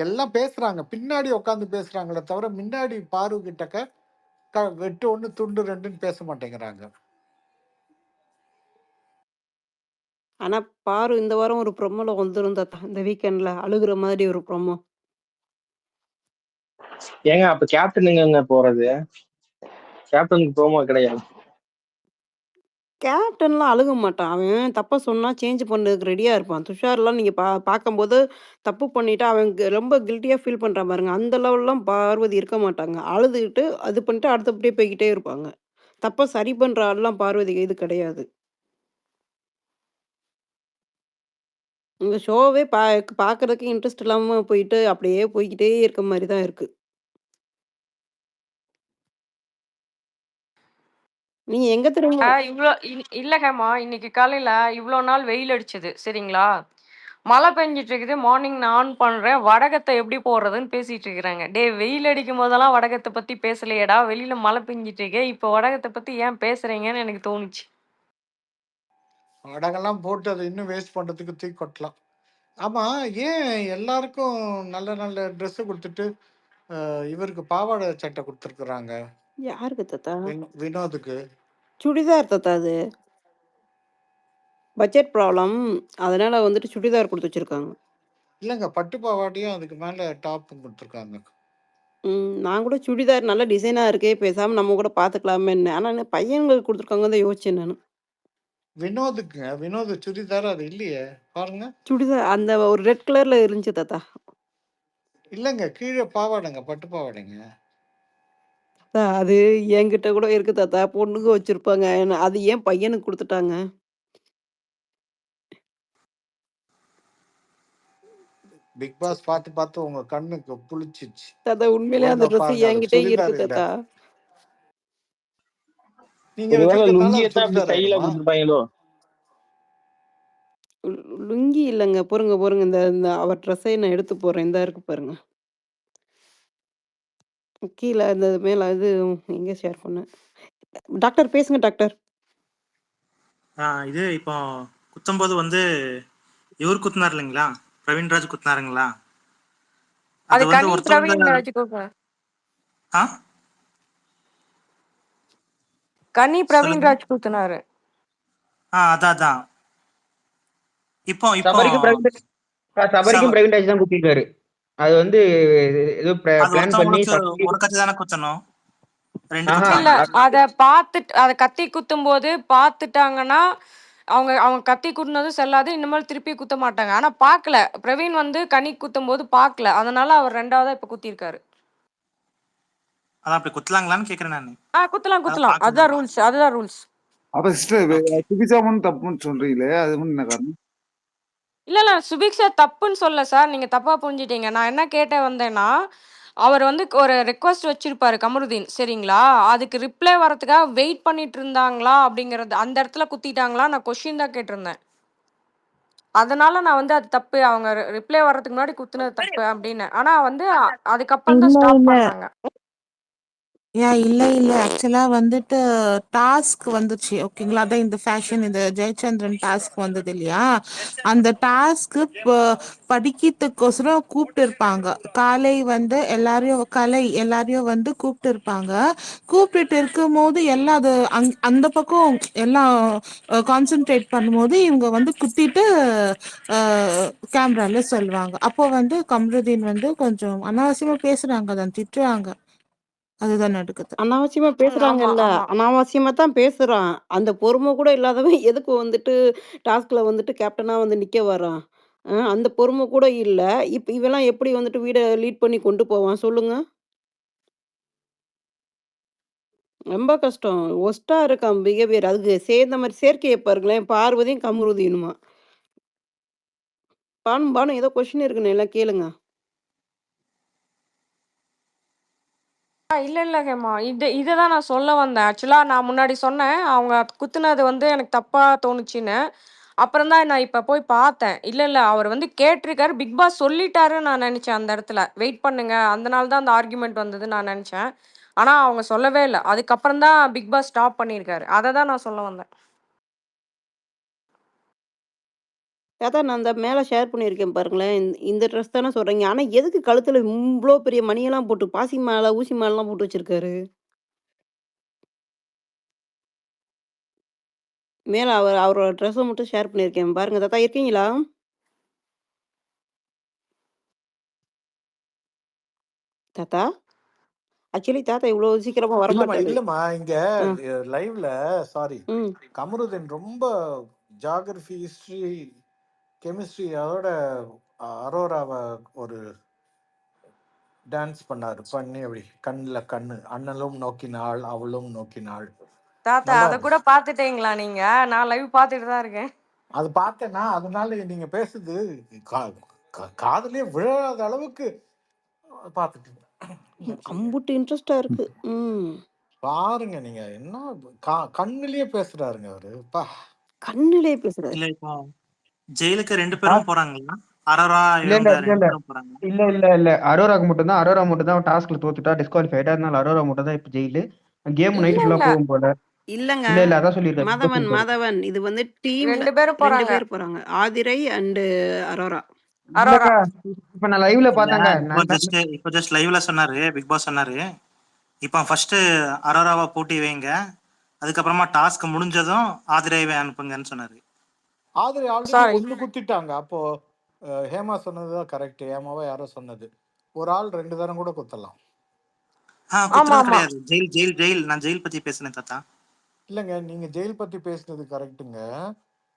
எல்லாம் பேசுறாங்க, பின்னாடி உட்காந்து பேசுறாங்களே தவிர முன்னாடி பாரு கிட்டக்க வெட்டு 1 துண்டு 2ன்னு பேச மாட்டேங்கிறாங்க. ஆனா பாரு இந்த வாரம் ஒரு ப்ரோமோல வந்துரும் தாத்தா. இந்த வீக்கெண்ட்ல அழுகுற மாதிரி ஒரு ப்ரோமோ. ஏங்க அப்ப கேப்டன் எங்க போறது? கேப்டனுக்கு ப்ரோமோ கிடையாது. கேப்டன்லாம் அழுக மாட்டான். அவன் தப்ப சொன்னா சேஞ்ச் பண்ணதுக்கு ரெடியா இருப்பான். துஷார்லாம் நீங்க பார்க்கும்போது தப்பு பண்ணிட்டா அவன் ரொம்ப கில்ட்டியா ஃபீல் பண்றான் பாருங்க. அந்த லெவல்லாம் பார்வதி இருக்க மாட்டாங்க. அழுதுகிட்டு அது பண்ணிட்டு அடுத்தபடியே போய்க்கிட்டே இருப்பாங்க. தப்ப சரி பண்ற ஆள்லாம் பார்வதி இது கிடையாது. இந்த ஷோவே பார்க்கறதுக்கு இன்ட்ரெஸ்ட் இல்லாம போயிட்டு அப்படியே போய்க்கிட்டே இருக்க மாரி தான் இருக்கு. நீங்க எங்க தெரியுமா? இல்ல ஹேமா, இன்னைக்கு காலையில இவ்ளோ நாள் வெயில் அடிச்சது. சரிங்களா? மழை பெஞ்சுட்டு இருக்குது. மார்னிங் நான் ஆன் பண்றேன். வடகத்த எப்படி போடுறதுன்னு பேசிட்டு இருக்கிறாங்க. டேய் வெயில் அடிக்கும் போதெல்லாம் வடகத்த பத்தி பேசலையேடா. வெளியில மழை பெஞ்சிட்டு இருக்கு. இப்போ வடகத்த பத்தி ஏன் பேசுறீங்கன்னு எனக்கு தோணுச்சு. வடகெல்லாம் போட்டு அதை இன்னும் வேஸ்ட் பண்றதுக்கு தூக்கி கொட்டலாம். ஆமா, ஏன் எல்லாருக்கும் நல்ல நல்ல ட்ரெஸ் கொடுத்துட்டு இவருக்கு பாவாடை சட்டை கொடுத்துருக்குறாங்க யாருக்கு தாத்தா? வினோதுக்கு? சுடிதார் தாத்தா அது. Budget problem. அதனால வந்துட்டு சுடிதார் குடுத்து வச்சிருக்காங்க. இல்லைங்க, பட்டு பாவாடையும் அதுக்கு மேல டாப்பும் கொடுத்துருக்காங்க. நான் கூட சுடிதார் நல்ல டிசைனா இருக்கே! பேசாம நம்ம கூட பார்த்துக்கலாமேன்னு. ஆனா பையன்களுக்கு குடுத்துருக்காங்கன்னு தான் யோசிச்சேன் நானு. வினோதுக்குங்க, வினோத் சுடிதார் அது இல்லையே பாருங்க. சுடிதார் அந்த ஒரு ரெட் கலர்ல இருந்துச்சு தாத்தா. இல்லைங்க, கீழே பாவாடைங்க, பட்டு பாவாடைங்க. அது என்கிட்ட கூட இருக்கு தாத்தா. பொண்ணுங்க வச்சிருப்பாங்க. அது ஏன் பையனுக்கு குடுத்துட்டாங்க? பிக் பாஸ் பார்த்து பார்த்து உங்க கண்ணுக்கு புளிச்சிச்சு. தாத்தா உண்மையிலே அந்த ஒழுங்கா ட்ரெஸ் பாருங்க, அது என்கிட்டயே சுடிதார் இருக்கு இல்ல. தாத்தா. நீங்க ஒருவேளை வச்சிருக்கனால லுங்கியை அது தான் அப்படி சுடிதார் ஸ்டைலா ஆயிடுமா? கொடுத்துருப்பாங்களோ? லுங்கி இல்லங்க. பொறுங்க. இந்த இந்த அவர் ட்ரெஸ்ஸை நான் எடுத்து போடுறேன். இந்தா இருக்கு பாருங்க. கீழ இந்த மேல இது எங்க ஷேர் பண்ணேன். டாக்டர் பேசுங்க டாக்டர். இது இப்போ குத்தும்போது வந்து இவர் குத்துனார் இல்லைங்களா, பிரவீன்ராஜ் குத்துனாருங்களா, அது அது வந்து கனி ஒருத்தவங்க. பிரவீன்ராஜ் கூப்பிடுங்க. ஆ கனி சொல்லுங்க. பிரவீன்ராஜ் குத்துனாரு. அதான் இப்போ இப்போ சபரிக்கும் சப- பிரவீன்ராஜ் தான் குத்திருக்காரு. அது வந்து ஏதோ அது பிளான் பண்ணி ஒருத்தவங்களுக்கு ஒரு கத்தி தானே குத்தணும், 2 ஆஹா இல்ல குத்தலாங்களா? அத கத்தி குத்தும் போது பார்த்துட்டாங்கன்னா அவங்க அவங்க கத்தி குத்துனதும் செல்லாது. இனிமேல் திருப்பி குத்த மாட்டாங்க. ஆனா பார்க்கல. பிரவீன் வந்து கனி குத்தும் போது பார்க்கல. அதனால அவர் 2வதா இப்ப குத்திருக்காரு. அதான் அப்படி குத்தலாங்களான்னு கேக்குறேன் நான். குத்தலாம். பார்க்க அதுதான் ரூல்ஸ். அப்ப சிஸ்டர் ஓகே. சுபிச்சா மட்டும் தப்புன்னு சொல்றீங்களே, அது மட்டும் என்ன காரணம்? இல்ல சுபிக்ஷா தப்புன்னு சொல்லல சார். நீங்க தப்பா புரிஞ்சுட்டீங்க. நான் என்ன கேட்ட வந்தேன்னா, அவர் வந்து ஒரு ரெக்வெஸ்ட் வச்சிருப்பாரு கமருதீன். சரிங்களா? அதுக்கு ரிப்ளை வரதுக்காக வெயிட் பண்ணிட்டு இருந்தாங்களா அப்படிங்கிறது அந்த இடத்துல குத்திட்டாங்களா? நான் கொஸ்டின் தான் கேட்டிருந்தேன். அதனால நான் வந்து அது தப்பு. அவங்க ரிப்ளை வர்றதுக்கு முன்னாடி குத்துனது தப்பு அப்படின்னு. ஆனா வந்து அதுக்கப்புறம் தான் இல்ல ஸ்டாப் இல்ல பண்ணாங்க. இல்ல ஆக்சுவலா வந்துட்டு டாஸ்க் வந்துச்சு ஓகேங்களா. அதான் இந்த ஃபேஷன் இந்த ஜெயச்சந்திரன் டாஸ்க் வந்தது இல்லையா, அந்த டாஸ்க் படிக்கிறதுக்கோசரம் கூப்பிட்டு இருப்பாங்க. காலை வந்து எல்லாரையும் வந்து கூப்பிட்டு இருப்பாங்க. கூப்பிட்டு இருக்கும் போது எல்லாம் அது அந்த பக்கம் எல்லாம் கான்சென்ட்ரேட் பண்ணும்போது இவங்க வந்து குத்திட்டு கேமரால சொல்லுவாங்க. அப்போ வந்து கம்ருதீன் வந்து கொஞ்சம் அனாவசியமா பேசுறாங்க, தான் திட்டுறாங்க. அதுதான் நடக்குது. அனாவசியமா ஆமா, பேசுறாங்கல்ல. ஆமா. அனாவசியமா தான் பேசுறான். அந்த பொறுமை கூட இல்லாதவன் எதுக்கு வந்துட்டு டாஸ்க்ல வந்துட்டு கேப்டனா வந்து நிக்க வரான்? அந்த பொறுமை கூட இல்ல. இப்ப இவன்லாம் எப்படி வந்துட்டு வீட லீட் பண்ணி கொண்டு போவான் சொல்லுங்க? ரொம்ப கஷ்டம். ஒஸ்ட்டா இருக்கான் பிஹேவியர். அதுக்கு சேர்ந்த மாரி சேர்க்கைய பாருங்களேன். பார்வதியும், கமருதீனுமா. பானு ஏதோ கொஸ்டின் இருக்குன்னு எல்லாம் கேளுங்க. இல்ல ஹேமா. இதுதான் நான் சொல்ல வந்தேன். ஆக்சுவலா நான் முன்னாடி சொன்னேன். அவங்க குத்துனது வந்து எனக்கு தப்பா தோணுச்சுன்னு. அப்புறம் தான் நான் இப்ப போய் பார்த்தேன். இல்ல அவர் வந்து கேட்டிருக்காரு. பிக் பாஸ் சொல்லிட்டாருன்னு நான் நெனச்சேன் அந்த இடத்துல. வெயிட் பண்ணுங்க. அதனால தான் அந்த ஆர்குமென்ட் வந்ததுன்னு நான் நெனச்சேன். ஆனா அவங்க சொல்லவே இல்ல. அதுக்கப்புறம் தான் பிக் பாஸ் ஸ்டாப் பண்ணியிருக்காரு. அத தான் நான் சொல்ல வந்தேன். அதான் நான் அந்த மேல ஷேர் பண்ணியிருக்கேன் பாருங்களேன். இந்த ட்ரெஸ் தானே சொல்றீங்க. ஆனா எதுக்கு கழுத்துல இவ்ளோ பெரிய மணியெல்லாம் போட்டு பாசி மாலை, ஊசி மாலைலாம் போட்டு வச்சிருக்காரு? மேல அவரோட ட்ரெஸ்ஸ மட்டும் ஷேர் பண்ணியிருக்கேன். பாருங்க தாத்தா இருக்கீங்களா? தாத்தா? ஆக்சுவலி தாத்தா இவ்வளோ சீக்கிரமா இல்லம்மா வரமாட்டாரு. இல்லம்மா இங்க ஆ. லைவ்ல சாரி ம். கமருதீன் ரொம்ப ஜியாகிரபி ஹிஸ்டரி கெமிஸ்ட்ரி அதோட அரோராவை ஒரு டான்ஸ் பண்ணி அப்படி கண்ணில் கண்ணு அண்ணலும் நோக்கினாள் அவளும் நோக்கினாள் தாத்தா நல்லா அத கூட இருந்துச்சு. பாத்துட்டீங்களா நீங்க? நான் லைவ் பாத்துட்டு தான் இருக்கேன். அது பார்த்தேன்னா அதனால நீங்க பேசுது காதுலயே விழாத அளவுக்கு பார்த்துட்டு அம்புட்டு இன்ட்ரெஸ்டா இருக்கு. ம். பாருங்க நீங்க என்ன கண்ணுலயே பேசுறாருங்க அவரு பா கண்ணிலே பேசுறாரு. இல்ல இப்போ ஜெயிலுக்கு 2 ஆ, பேரும் போறாங்களா? அரோரா இல்ல இல்ல இவங்க இல்ல 2 இல்ல பேரும் போறாங்களா? இல்ல இல்ல இல்ல அரோரா மட்டும் தான் டாஸ்க்ல தோத்துட்டா டிஸ்குவாலிஃபைட். அதனால அரோரா மட்டும் தான் இப்ப ஜெயிலு. கேம் இல்ல நைட் ஃபுல்லா இல்ல போகும் போல. இல்லங்க. இல்ல இல்ல அதான் சொல்லியிருக்காரு. பிக் பாஸ் சொல்லிட்டாரு. மாதவன் இது வந்து டீம்ல 2 பேரும் 2 போறாங்க. பேர் போறாங்க. ஆதிரை அண்ட் அரோரா. அரோரா. இல்லக்கா, இப்ப நான் லைவ்ல இல்ல பார்த்தாங்க. இப்போ ஜஸ்ட் லைவ்ல சொன்னாரு, பிக் பாஸ் சொன்னாரு. இப்போ ஃபர்ஸ்ட் அரோராவை பூட்டி வைங்க, அதுக்கப்புறமா டாஸ்க் முடிஞ்சதும் ஆதிரேவை அனுப்புங்கன்னு சொன்னாரு. Aadhirai already sorry. ஒண்ணு குத்திட்டாங்க. அப்போ ஹேமா சொன்னதுதான் கரெக்ட். ஹேமாவா யாரோ சொன்னது ஒரு ஆள் 2 தரம் கூட குத்தலாம். ஆமா குத்துறது ஆமா. கிடையாது. ஜெயில் ஜெயில் ஜெயில் நான் ஜெயில் பத்தி பேசுனேன் தாத்தா. இல்லைங்க நீங்க ஜெயில் பத்தி பேசுனது கரெக்டுங்க.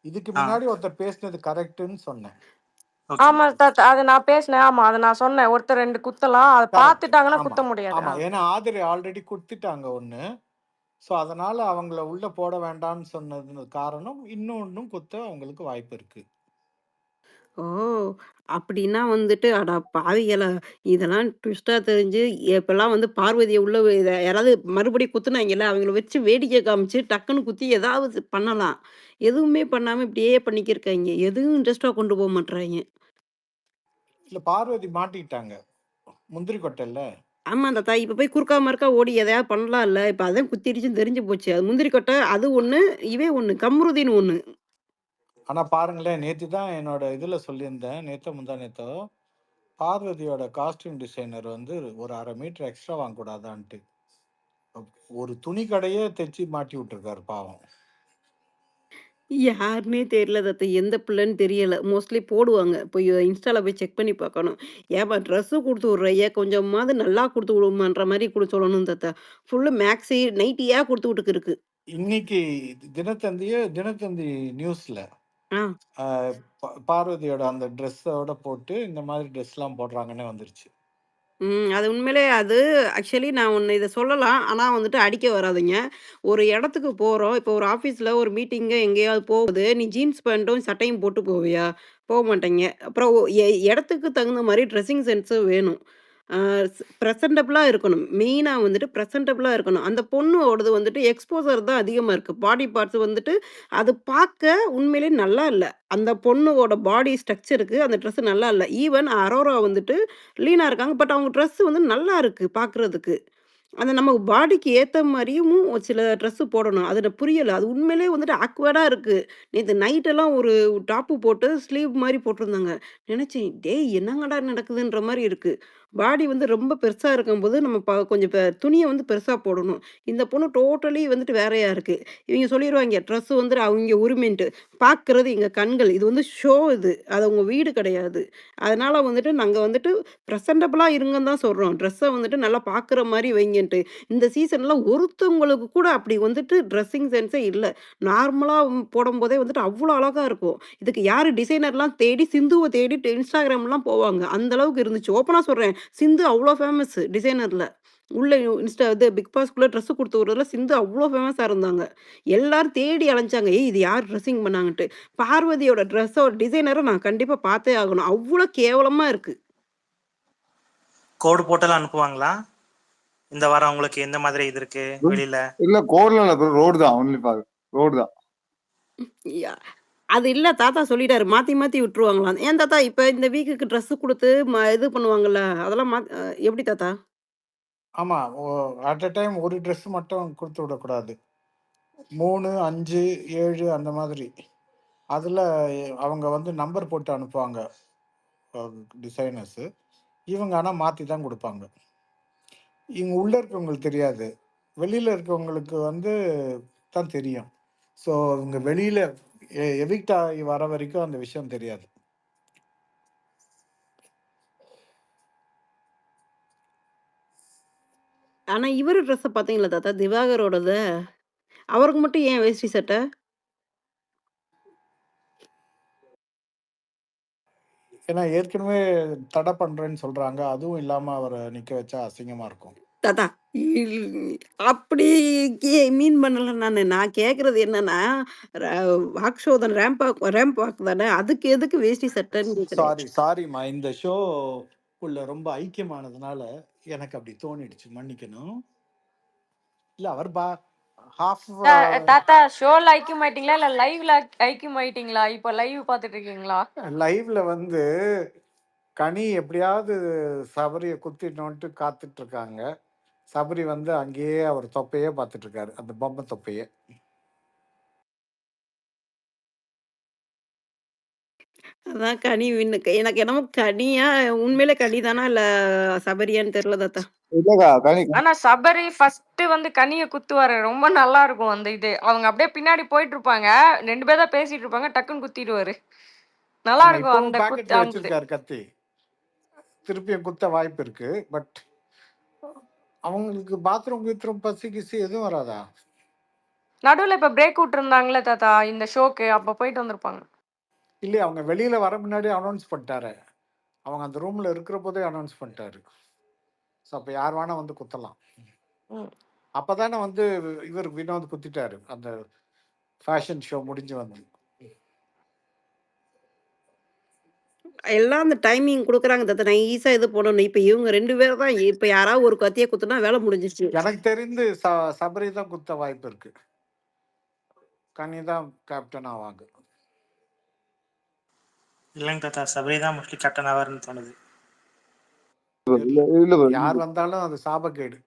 இதுக்கு ஆ முன்னாடி ஒருத்தர் பேசுனது கரெக்டுன்னு சொன்னேன். ஓகே. ஆமா தாத்தா. அது நான் பேசினேன். ஆமா அத நான் சொன்னேன். ஒருத்தர் 2 குத்தலாம். அத கரெக்ட். பாத்துட்டாங்கன்னா ஆமா குத்த முடியாது. ஆமா ஏன்னா ஆதிரை ஆல்ரெடி குத்திட்டாங்க ஒண்ணு. ஸோ அதனால அவங்கள உள்ள போட வேண்டாம்னு சொன்னது காரணம் இன்னொன்னும் குத்த அவங்களுக்கு வாய்ப்பு இருக்கு. ஓ! அப்படின்னா வந்துட்டு, அட பாவிகளா! இதெல்லாம் ட்விஸ்ட்டா தெரிஞ்சு, இப்பலாம் வந்து பார்வதிய உள்ள யாராவது மறுபடியும் குத்துனாய்ங்கல்ல, அவங்கள வச்சு வேடிக்கை காமிச்சு, டக்குன்னு குத்தி ஏதாவது பண்ணலாம். எதுவுமே பண்ணாம இப்படியே பண்ணிக்கிருக்காய்ங்க. எதுவும் இன்ட்ரெஸ்ட்டா கொண்டு போ மாட்றாய்ங்க. இல்ல பார்வதி மாட்டிக்கிட்டாங்க. முந்திரி கொட்டைல்ல. ஆமா தாத்தா. இப்ப போய் குறுக்கா மறுக்கா ஓடி எதையாவது பண்ணலாம்ல. இப்ப அதான் குத்திடுச்சுன்னு தெரிஞ்சு போச்சு. அது முந்திரி கொட்டை அது ஒண்ணு, இவன் ஒண்ணு. கம்ருதீன் ஒண்ணு. ஆனா பாருங்களேன், நேத்து தான் என்னோட இதுல சொல்லியிருந்தேன். நேத்தோ முந்தா நேத்தோ பார்வதியோட காஸ்டியூம் டிசைனர் வந்து ஒரு 1/2 மீட்டர் எக்ஸ்ட்ரா வாங்கக்கூடாதான்ட்டு ஒரு துணி கடையே தைச்சு மாட்டி விட்டுருக்காரு பாவம். யாருன்னே தெரியல தாத்தா. எந்த பிள்ளைன்னு தெரியல. மோஸ்ட்லி போடுவாங்க. போய் இன்ஸ்டால போய் செக் பண்ணி பார்க்கணும். ஏப்பா ட்ரெஸ்ஸு குடுத்து விட்றய்யா, கொஞ்சமாவது நல்லா குடுத்து விடுமான்ற மாரி சொல்லணும் தாத்தா. ஃபுல்லு மேக்ஸி, நைட்டியா குடுத்து விட்டுக்கிருக்கு. இன்னைக்கு தினத்தந்தி நியூஸ்ல ஆ. பார்வதியோட அந்த ட்ரெஸ்ஸோட போட்டு இந்த மாதிரி ட்ரெஸ்லாம் போடுறாங்கன்னே வந்துருச்சு. அது உண்மையிலே அது ஆக்சுவலி நான் ஒண்ணு இத சொல்லலாம். ஆனா வந்துட்டு அடிக்க வராதீங்க. ஒரு இடத்துக்கு போறோம். இப்போ ஒரு ஆஃபீஸ்ல ஒரு மீட்டிங்கு எங்கேயாவது போகுது. நீ ஜீன்ஸ் பேண்ட்டும், சட்டையும் போட்டு போவியா? மாட்டீங்க. அப்புறம் இடத்துக்கு தகுந்த மாரி ட்ரெஸ்ஸிங் சென்ஸும் வேணும். ஆ பிரசன்டபிளா இருக்கணும். மெயினா வந்துட்டு பிரசன்டபிளா இருக்கணும். அந்த பொண்ணோடது வந்துட்டு எக்ஸ்போசர் தான் அதிகமா இருக்கு. பாடி பார்ட்ஸ் வந்துட்டு அது பார்க்க உண்மையிலேயே நல்லா இல்ல. அந்த பொண்ணோட பாடி ஸ்ட்ரக்சருக்கு அந்த ட்ரெஸ் நல்லா இல்ல. ஈவன் அரோரா வந்துட்டு லீனா இருக்காங்க. பட் அவங்க ட்ரெஸ் வந்து நல்லா இருக்கு பார்க்குறதுக்கு. அந்த நம்ம பாடிக்கு ஏத்த மாரியும் ஒரு சில ட்ரெஸ் போடணும். அது எனக்கு புரியல. அது உண்மையிலேயே வந்துட்டு ஆக்வர்டா இருக்கு. நேத்து நைட் எல்லாம் ஒரு டாப்பு போட்டு ஸ்லீவ் மாரி போட்டிருந்தாங்க. நினைச்சேன், "டேய் என்னங்கடா நடக்குதுன்ற" மாரி இருக்கு. பாடி வந்து ரொம்ப பெருசா இருக்கும்போது நம்ம கொஞ்சம் துணிய வந்து பெருசா போடணும். இந்த பொண்ணு டோட்டலி வந்துட்டு வேறயா இருக்கு. இவங்க சொல்லிருவாய்ங்க, ட்ரெஸ் வந்துட்டு அவிங்க உரிமைன்ட்டு. பார்க்குறது எங்க கண்கள். இது வந்து ஷோ இது. அது உங்க வீடு கிடையாது. அதனால வந்துட்டு நாங்க வந்துட்டு பிரசன்டபிளா இருங்கன்னு தான் சொல்றோம். ட்ரெஸ்ஸ வந்துட்டு நல்லா பார்க்குற மாரி வைங்கன்ட்டு. இந்த சீசன்ல ஒருத்தவங்களுக்கு கூட அப்படி வந்துட்டு ட்ரெஸ்ஸிங் சென்ஸே இல்ல. நார்மலா போடும்போதே வந்துட்டு அவ்ளோ அழகா இருக்கும். இதுக்கு யாரு டிசைனர்லாம் தேடி சிந்துவ தேடி Instagramலாம் போவாங்க. அந்த அளவுக்கு இருந்துச்சு. ஓப்பனா சொல்றேன். சிந்து அவ்ளோ ஃபேமஸ் டிசைனர்ல. உள்ள இது பிக் பாஸ்க்குள்ள ட்ரெஸ் குடுத்து விடுறதுல சிந்து அவ்ளோ ஃபேமஸா இருந்தாங்க. எல்லாரும் தேடி அலைஞ்சாங்க. ஏய் இது யார் ட்ரெஸ்ஸிங் பண்ணாங்கன்ட்டு. பார்வதியோட ட்ரெஸ்ஸோட டிசைனர நான் கண்டிப்பா பார்த்தே ஆகணும். அவ்ளோ கேவலமா இருக்கு. கோடு போட்டெல்லாம் அனுப்புவாங்களா? இந்த வாரம் உங்களுக்கு எந்த மாதிரி இது இருக்கு வெளியில? இல்ல கோட்ல இல்ல ப்ரோ, ரோடு தான். ஒன்லி ஃபார் ரோடு தான். யா அது இல்ல தாத்தா சொல்லிட்டாரு. மாத்தி மாத்தி விட்டுருவாங்களாம். ஏன் தாத்தா இப்ப இந்த வீக்குக்கு ட்ரெஸ் குடுத்து இது பண்ணுவாங்கல்ல. அதெல்லாம் எப்படி தாத்தா? ஆமா அட் அ டைம் ஒரு ட்ரெஸ் மட்டும் கொடுத்து விடக்கூடாது. 3, 5, 7 அந்த மாதிரி. அதில் அவங்க வந்து நம்பர் போட்டு அனுப்புவாங்க டிசைனர்ஸு. இவங்க ஆனால் மாற்றி தான் கொடுப்பாங்க. இவங்க உள்ளே இருக்கவங்களுக்கு தெரியாது. வெளியில் இருக்கவங்களுக்கு வந்து தான் தெரியும். ஸோ இவங்க வெளியில் எவிக்ட் ஆகி வர வரைக்கும் அந்த விஷயம் தெரியாது. ஆனா இவரு ட்ரெஸ்ஸ பார்த்தீங்களா தாத்தா? திவாகரோடத? அவருக்கு மட்டும் ஏன் வேஷ்டி சட்டை? ஏன்னா ஏற்கனவே தடை பண்றேன்னு சொல்றாங்க. அதுவும் இல்லாம அவர நிக்க வச்சா அசிங்கமா இருக்கும். தாத்தா அப்படி மீன் பண்ணல நானு. நான் கேட்கறது என்னன்னா, ர வாக் ஷோ தானே ரேம்ப் வாக் தானே. அதுக்கு எதுக்கு வேஷ்டி சட்டைன்னு கேட்கிறேன். சாரிம்மா. இந்த ஷோ உள்ள ரொம்ப ஐக்கியமானதுனால எனக்கு அப்படி தோணிடுச்சு. மன்னிக்கணும். இல்ல அவர் ஹாஃப் தாத்தா ஷோல ஐக்கியமாயிட்டீங்களா இல்ல லைவ்ல ஐக்கியமாயிட்டீங்களா? இப்ப லைவ் பாத்துட்டு இருக்கீங்களா? லைவ்ல வந்து கனி எப்படியாவது சபரிய குத்திடணும்ட்டு காத்துட்டு இருக்காங்க. சபரி வந்து அங்கேயே அவர் தொப்பையே பார்த்துட்டு இருக்காரு, அந்த பொம்மை தொப்பையே. அதான் கனி வின்னுக்கு. எனக்கு என்னமோ கனியா உண்மையிலே கனி தானா இல்ல சபரியான்னு தெரியல தாத்தா. இல்லக்கா கனி ஆனா சபரி ஃபர்ஸ்ட் வந்து கனிய குத்துவாரு. ரொம்ப நல்லா இருக்கும் அந்த இது. அவங்க அப்படியே பின்னாடி போயிட்டு இருப்பாங்க. 2 பேர் தான் பேசிட்டு இருப்பாங்க. டக்குன்னு குத்திடுவாரு. நல்லா ஆனா இருக்கும் இப்பவும் அந்த பாக்கெட்ல அந்த வச்சிருக்காரு கத்தி. திருப்பியும் குத்த வாய்ப்பு இருக்கு. பட் அவங்களுக்கு பாத்ரூம் கீத்ரூம் பசி கிசி எதுவும் வராதா? நடுவுல இப்ப பிரேக் அவுட் இருந்தாங்களே தாத்தா இந்த ஷோக்கு அப்ப போயிட்டு வந்திருப்பாங்க. இல்லையே, அவங்க வெளியில வர முன்னாடி அனௌன்ஸ் பண்ணிட்டாரு. அவங்க அந்த ரூம்ல இருக்கிற போதே அனௌன்ஸ் பண்ணிட்டாரு. ஸோ அப்போ யார் வேணா வந்து குத்தலாம். ம். அப்பதானே வந்து இவர் வினோத் குத்திட்டாரு அந்த ஃபேஷன் ஷோ முடிஞ்சு வந்து. எல்லாம் அந்த டைமிங் குடுக்குறாங்க தாத்தா. நைஸா இது பண்ணணும். இப்ப இவங்க 2 பேர் தான் இப்ப யாராவது ஒரு கத்திய குத்துனா வேலை முடிஞ்சிருச்சு. எனக்கு தெரிந்து சபரி தான் குத்த வாய்ப்பு இருக்கு. கனி தான் கேப்டன் ஆவாங்க. இல்லைங்க தாத்தா, சபரி தான் மோஸ்ட்லி கேப்டன் ஆவார்னு தோணுது. இல்ல இல்ல bro. யார் வந்தாலும் அது சாபக்கேடு.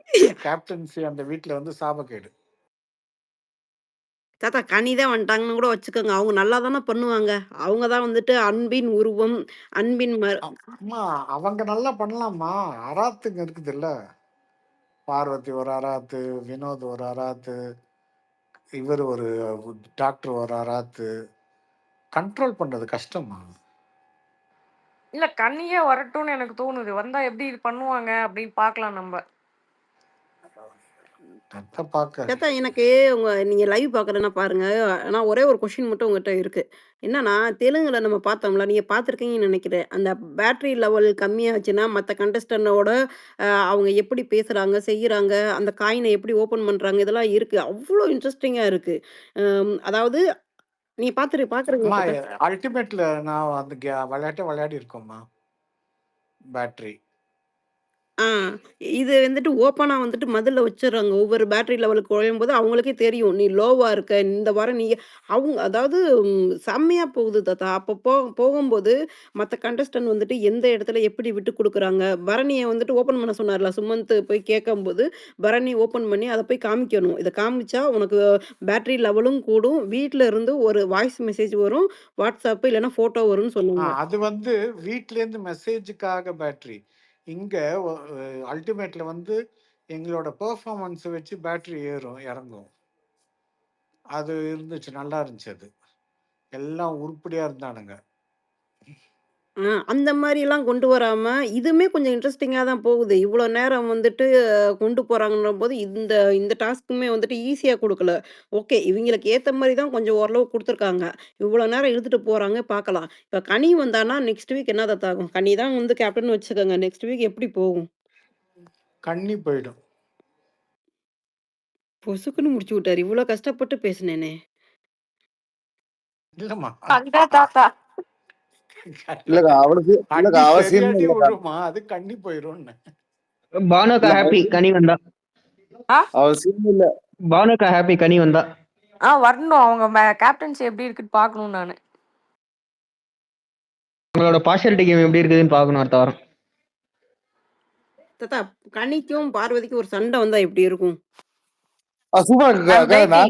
கேப்டன்சி அந்த வீட்டுல வந்து சாபக்கேடு. தாத்தா கனி தான் வந்துட்டாங்கன்னு கூட வச்சுக்கோங்க. அவங்க நல்லா தானே பண்ணுவாங்க. அவங்க தான் வந்துட்டு அன்பின் உருவம், அன்பின் அம்மா அவங்க நல்லா பண்ணலாமா? அராத்துங்க இருக்குது இல்ல, பார்வதி ஒரு அராத்து, வினோத் ஒரு அராத்து, இவர் ஒரு டாக்டர் ஒரு அராத்து. கண்ட்ரோல் பண்றது கஷ்டமா? இல்ல கனியே வரட்டும்னு எனக்கு தோணுது. வந்தா எப்படி இது பண்ணுவாங்க அப்படின்னு பார்க்கலாம் நம்ம. தாத்தா எனக்கு நீங்க லைவ் பார்க்கலன்னா பாருங்க. ஆனா ஒரே ஒரு கொஸ்டின் மட்டும் உங்ககிட்ட இருக்கு. என்னன்னா, தெலுங்குல நம்ம பார்த்தோம்ல, நீங்க பார்த்துருக்கீங்கன்னு நெனைக்கிறேன். அந்த பேட்டரி லெவல் கம்மியாச்சுன்னா, மத்த கண்டஸ்டன்டோட அவங்க எப்படி பேசுறாங்க, செய்றாங்க, அந்த காயின எப்படி ஓப்பன் பண்றாங்க, இதெல்லாம் இருக்கு. அவ்ளோ இன்ட்ரஸ்டிங்கா இருக்கு. அதாவது நீங்க பார்க்குறீங்களா தாத்தா? அல்டிமேட்ல நான் அந்த விளையாட்டை விளையாடி இருக்கோம்மா. பேட்டரி ஆ. இது வந்துட்டு ஓப்பனா வந்துட்டு மதுல்ல வச்சுர்றாங்க. ஒவ்வொரு பேட்டரி லெவலுக்கு குறையும்போது அவங்களுக்கே தெரியும். நீ லோவா இருக்க. இந்த வாரம் நீங்க அதாவது செம்மையா போகுது தாத்தா. அப்போ போகும்போது மத்த கண்டஸ்டன்ட் வந்துட்டு எந்த இடத்துல எப்படி விட்டு குடுக்குறாங்க. பரணிய வந்துட்டு ஓப்பன் பண்ண சொன்னார்ல. சுமந்த் போய் கேட்கும்போது, பரணி ஓப்பன் பண்ணி அத போய் காமிக்கணும். இத காமிச்சா உனக்கு பேட்டரி லெவலும் கூடும். வீட்ல இருந்து ஒரு வாய்ஸ் மெசேஜ் வரும். WhatsApp இல்லன்னா ஃபோட்டோ வரும்னு சொன்னாங்க. அது வந்து வீட்ல இருந்து மெசேஜுக்காக பேட்டரி. இங்க அல்டிமேட்ல வந்து எங்களோட பெர்ஃபார்மன்ஸ் வச்சு பேட்டரி ஏறும் இறங்கும். அது இருந்துச்சு, நல்லா இருந்துச்சு. அது எல்லாம் உருப்படியா இருந்தானுங்க. அந்த மாரிலாம் கொண்டு வராம, இதுவுமே கொஞ்சம் இன்ட்ரஸ்டிங்கா தான் போகுது. இவ்வளோ நேரம் வந்துட்டு கொண்டு போறாங்கன்னும்போது, இந்த இந்த டாஸ்க்குமே வந்துட்டு ஈஸியா குடுக்கல. ஓகே, இவிங்களுக்கு ஏத்த மாரி தான் கொஞ்சம் ஓரளவு குடுத்துருக்காங்க. இவ்வளோ நேரம் இழுத்துட்டு போறாங்க பார்க்கலாம். இப்ப கனி வந்தான்னா, நெக்ஸ்ட் வீக் என்ன தாத்தா ஆகும்? கனி தான் வந்து கேப்டன்னு வச்சுக்கோங்க. நெக்ஸ்ட் வீக் எப்படி போகும்? கண்ணி போயிடும். பொசுக்குன்னு முடிச்சு விட்டாரு. இவ்வளோ கஷ்டப்பட்டு பேசினேனே. இல்லம்மா. அந்த தாத்தா. இல்லக்கா அவளுக்கு இல்லக்கா அவ சீன் சரியாட்டி இல்லக்கா. விழுமா, அது கண்ணி போயிடும்னு. பானுக்கா ஹாப்பி கனி வந்தா. அவ சீன் இல்ல. பானுக்கா ஹாப்பி கனி வந்தா. வரணும். அவங்க கேப்டன்சி எப்படி இருக்குன்னு பார்க்கணும் நானு. உங்களோட பார்ஷியாலிட்டி கேம் எப்படி இருக்குதுன்னு பார்க்கணும் அடுத்த வாரம். தாத்தா கனிக்கும் பார்வதிக்கும் ஒரு சண்டை வந்தா எப்படி இருக்கும்? சூப்பரா இருக்குக்கா.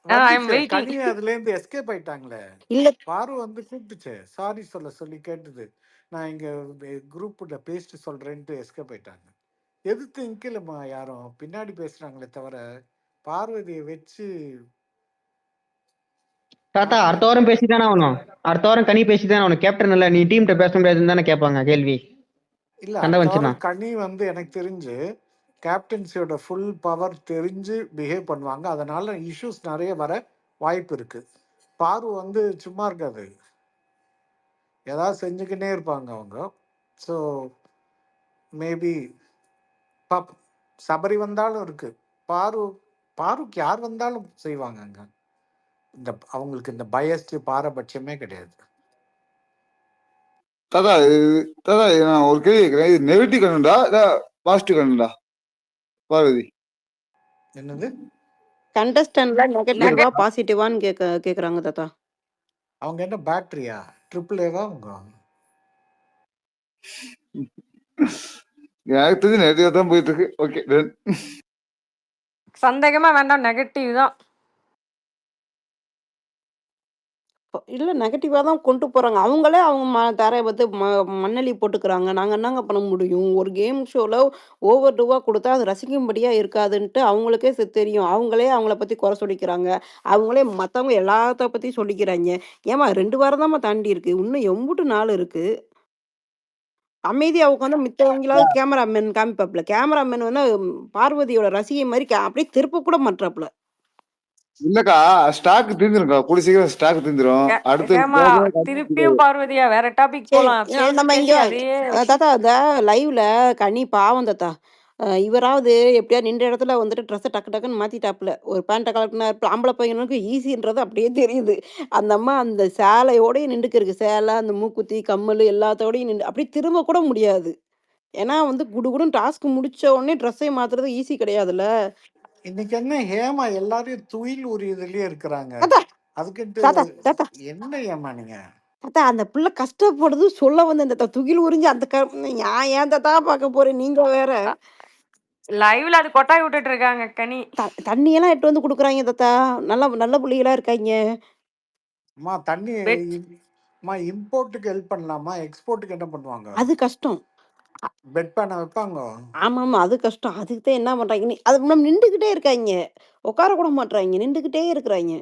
நான் வெயிட்டிங். கனி அதுல இருந்து எஸ்கேப் ஆயிட்டாங்களே. இல்ல பாரு வந்து கூப்பிட்டுச்சு, சாரி சொல்ல சொல்லி கேட்டது. நான் இங்க குரூப்ல பேசிட்டு சொல்றேன்ட்டு எஸ்கேப் ஆயிட்டாங்க. எதிர்த்து இங்கிலமா யாரும் பின்னாடி பேசுறாங்களே தவிர பார்வதியை வச்சு. தாத்தா அடுத்த வாரம் பேசிதானே ஆகணும். அடுத்த வாரம் கனி பேசிதானே ஆகணும். கேப்டன் இல்ல, நீ டீம்கிட்ட பேச முடியாதுன்னு தானே கேட்பாங்க கேள்வி. இல்ல சண்டை அடுத்த வந்துச்சுண்ணா. வாரம் கனி வந்து எனக்கு தெரிஞ்சு கேப்டன்சியோட ஃபுல் பவர் தெரிஞ்சு பிஹேவ் பண்ணுவாங்க. அதனால இஷ்யூஸ் நிறைய வர வாய்ப்பு இருக்கு. பாரு வந்து சும்மா இருக்காது, ஏதாவது செஞ்சுக்கிட்டே இருப்பாங்க அவங்க. ஸோ மேபி பாப் சபரி வந்தாலும் இருக்கு. பாரு பாருக்கு யார் வந்தாலும் செய்வாங்க அங்க. இந்த அவங்களுக்கு இந்த பயஸ்ட் பாரபட்சமே கிடையாது. தாத்தா தாத்தா நான் ஒரு கேள்வி கேட்கிறேன். இது நெகட்டிவ் கண்டா இல்ல பாசிட்டிவ் கண்டா பார்வதி? என்னது? கண்டஸ்டன்ட்ல நெகட்டிவா பாசிட்டிவான்னு கேக்குறாங்க தாத்தா. அவங்க என்ன பேட்டரியா ட்ரிபிள் ஏவா அவங்க? எனக்கு தெரிஞ்சு நெகட்டிவா தான் போயிட்டு இருக்கு. Okay done. சந்தேகமா வேண்டாம், நெகட்டிவ் தான். இல்ல நெகட்டிவா தான் கொண்டு போறாங்க. அவங்களே அவங்க தரைய வந்து மண்ணெளி போட்டுக்கிறாங்க. நாங்க என்னங்க பண்ண முடியும்? ஒரு கேம் ஷோல ஓவர் டூவா குடுத்தா அது ரசிக்கும்படியா இருக்காதுன்ட்டு அவங்களுக்கே தெரியும். அவங்களே அவங்கள பத்தி குறை சொல்லிக்கிறாங்க. அவங்களே மத்தவங்க எல்லாத்த பத்தியும் சொல்லிக்கிறாய்ங்க. ஏம்மா 2 வாரம் தாம்மா தாண்டி இருக்கு. இன்னும் எம்புட்டு நாள் இருக்கு. அமைதியா உட்காந்து மித்தவங்களாவது கேமராமேன் காமிப்பாப்ல. கேமராமேன் வந்து பார்வதியோட ரசிகை மாரி அப்படியே திருப்ப கூட மாட்றாப்ல. இல்லக்கா, ஸ்டாக் தீர்ந்துரும்க்கா. கூடிய சீக்கிரம் ஸ்டாக் தீர்ந்துரும். அடுத்து ஏமா திருப்பியும் பார்வதியா வேற டாபிக் சரி, போலாம். பேசி நம்ம பேசி இங்க அதே தாத்தா அந்த லைவ்ல கனி பாவம் தாத்தா. இவராவது எப்படியா நின்ற இடத்துல வந்துட்டு ட்ரெஸ்ஸை டக்கு டக்குன்னு மாத்திட்டாப்புல. ஒரு பேண்ட்டை கலட்டினார். ஆம்பளை பையனுக்கு ஈஸின்றது அப்படியே தெரியுது. அந்த அம்மா அந்த சேலையோடய நின்றுக்கு சேலை, அந்த மூக்குத்தி, கம்மல் எல்லாத்தோடையும் நின்று அப்படியே திரும்ப கூட முடியாது. ஏன்னா வந்து குடுகுடுன்னு டாஸ்க் முடிச்ச உடனே ட்ரெஸ்ஸை மாத்துறது ஈஸி கிடையாதுல்ல. இன்னைக்கு என்ன ஹேமா எல்லாரையும் துயில் உரியதுலயே இருக்கிறாங்க. தாத்தா அதுக்கிட்டு தாத்தா தாத்தா என்ன ஏமா நீங்க? தாத்தா அந்த பிள்ளை கஷ்டப்படுது சொல்ல வந்து இந்த துகில் உறிஞ்சு அந்த நான் ஏன் தாத்தா பார்க்க போறேன், நீங்க வேற. லைவ்ல அது கொட்டாய் விட்டுட்டு இருக்காங்க கனி. தண்ணியெல்லாம் எட்டு வந்து குடுக்குறாங்க தாத்தா. நல்ல நல்ல புள்ளிகளா இருக்காங்க. அம்மா தண்ணி இம்போர்ட்டுக்கு ஹெல்ப் பண்ணலாமா? எக்ஸ்போர்ட்டுக்கு என்ன பண்ணுவாங்க? அது கஷ்டம். பெட் பண்ண வைப்பாங்க. ஆமாமா அது கஷ்டம். அதுக்கு தான் என்ன பண்றாங்க, அது நம்ம நின்றுகிட்டே இருக்காங்க. உட்கார கூட மாட்றாங்க, நின்றுகிட்டே இருக்கிறாங்க.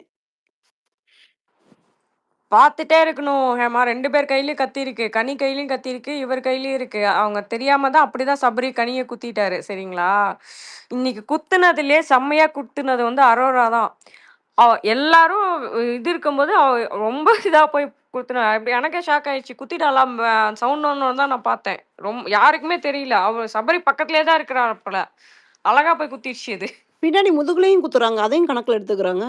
பார்த்துட்டே இருக்கணும் ஹேமா. 2 பேர் கையிலயும் கத்தி இருக்கு. கனி கையிலயும் கத்தி இருக்கு, இவர் கையிலயும் இருக்கு. அவங்க தெரியாம தான் அப்படிதான் சபரி கனியை குத்திட்டாரு, சரிங்களா? இன்னைக்கு குத்துனதுலயே செம்மையா குத்துனது வந்து அரோரா தான். எல்லாரும் இது இருக்கும்போது ரொம்ப இதா போய் குத்துனா இப்படி எனக்கே ஷாக் ஆயிடுச்சு. குத்திட்டாலாம் சவுண்ட் ஒன்று தான் நான் பார்த்தேன். ரொம்ப யாருக்குமே தெரியல. சபரி பக்கத்துலேயே தான் இருக்கிறாப்புல. அழகா போய் குத்திடுச்சு இது. பின்னாடி முதுகுலையும் குத்துறாங்க, அதையும் கணக்குல எடுத்துக்கிறாங்க.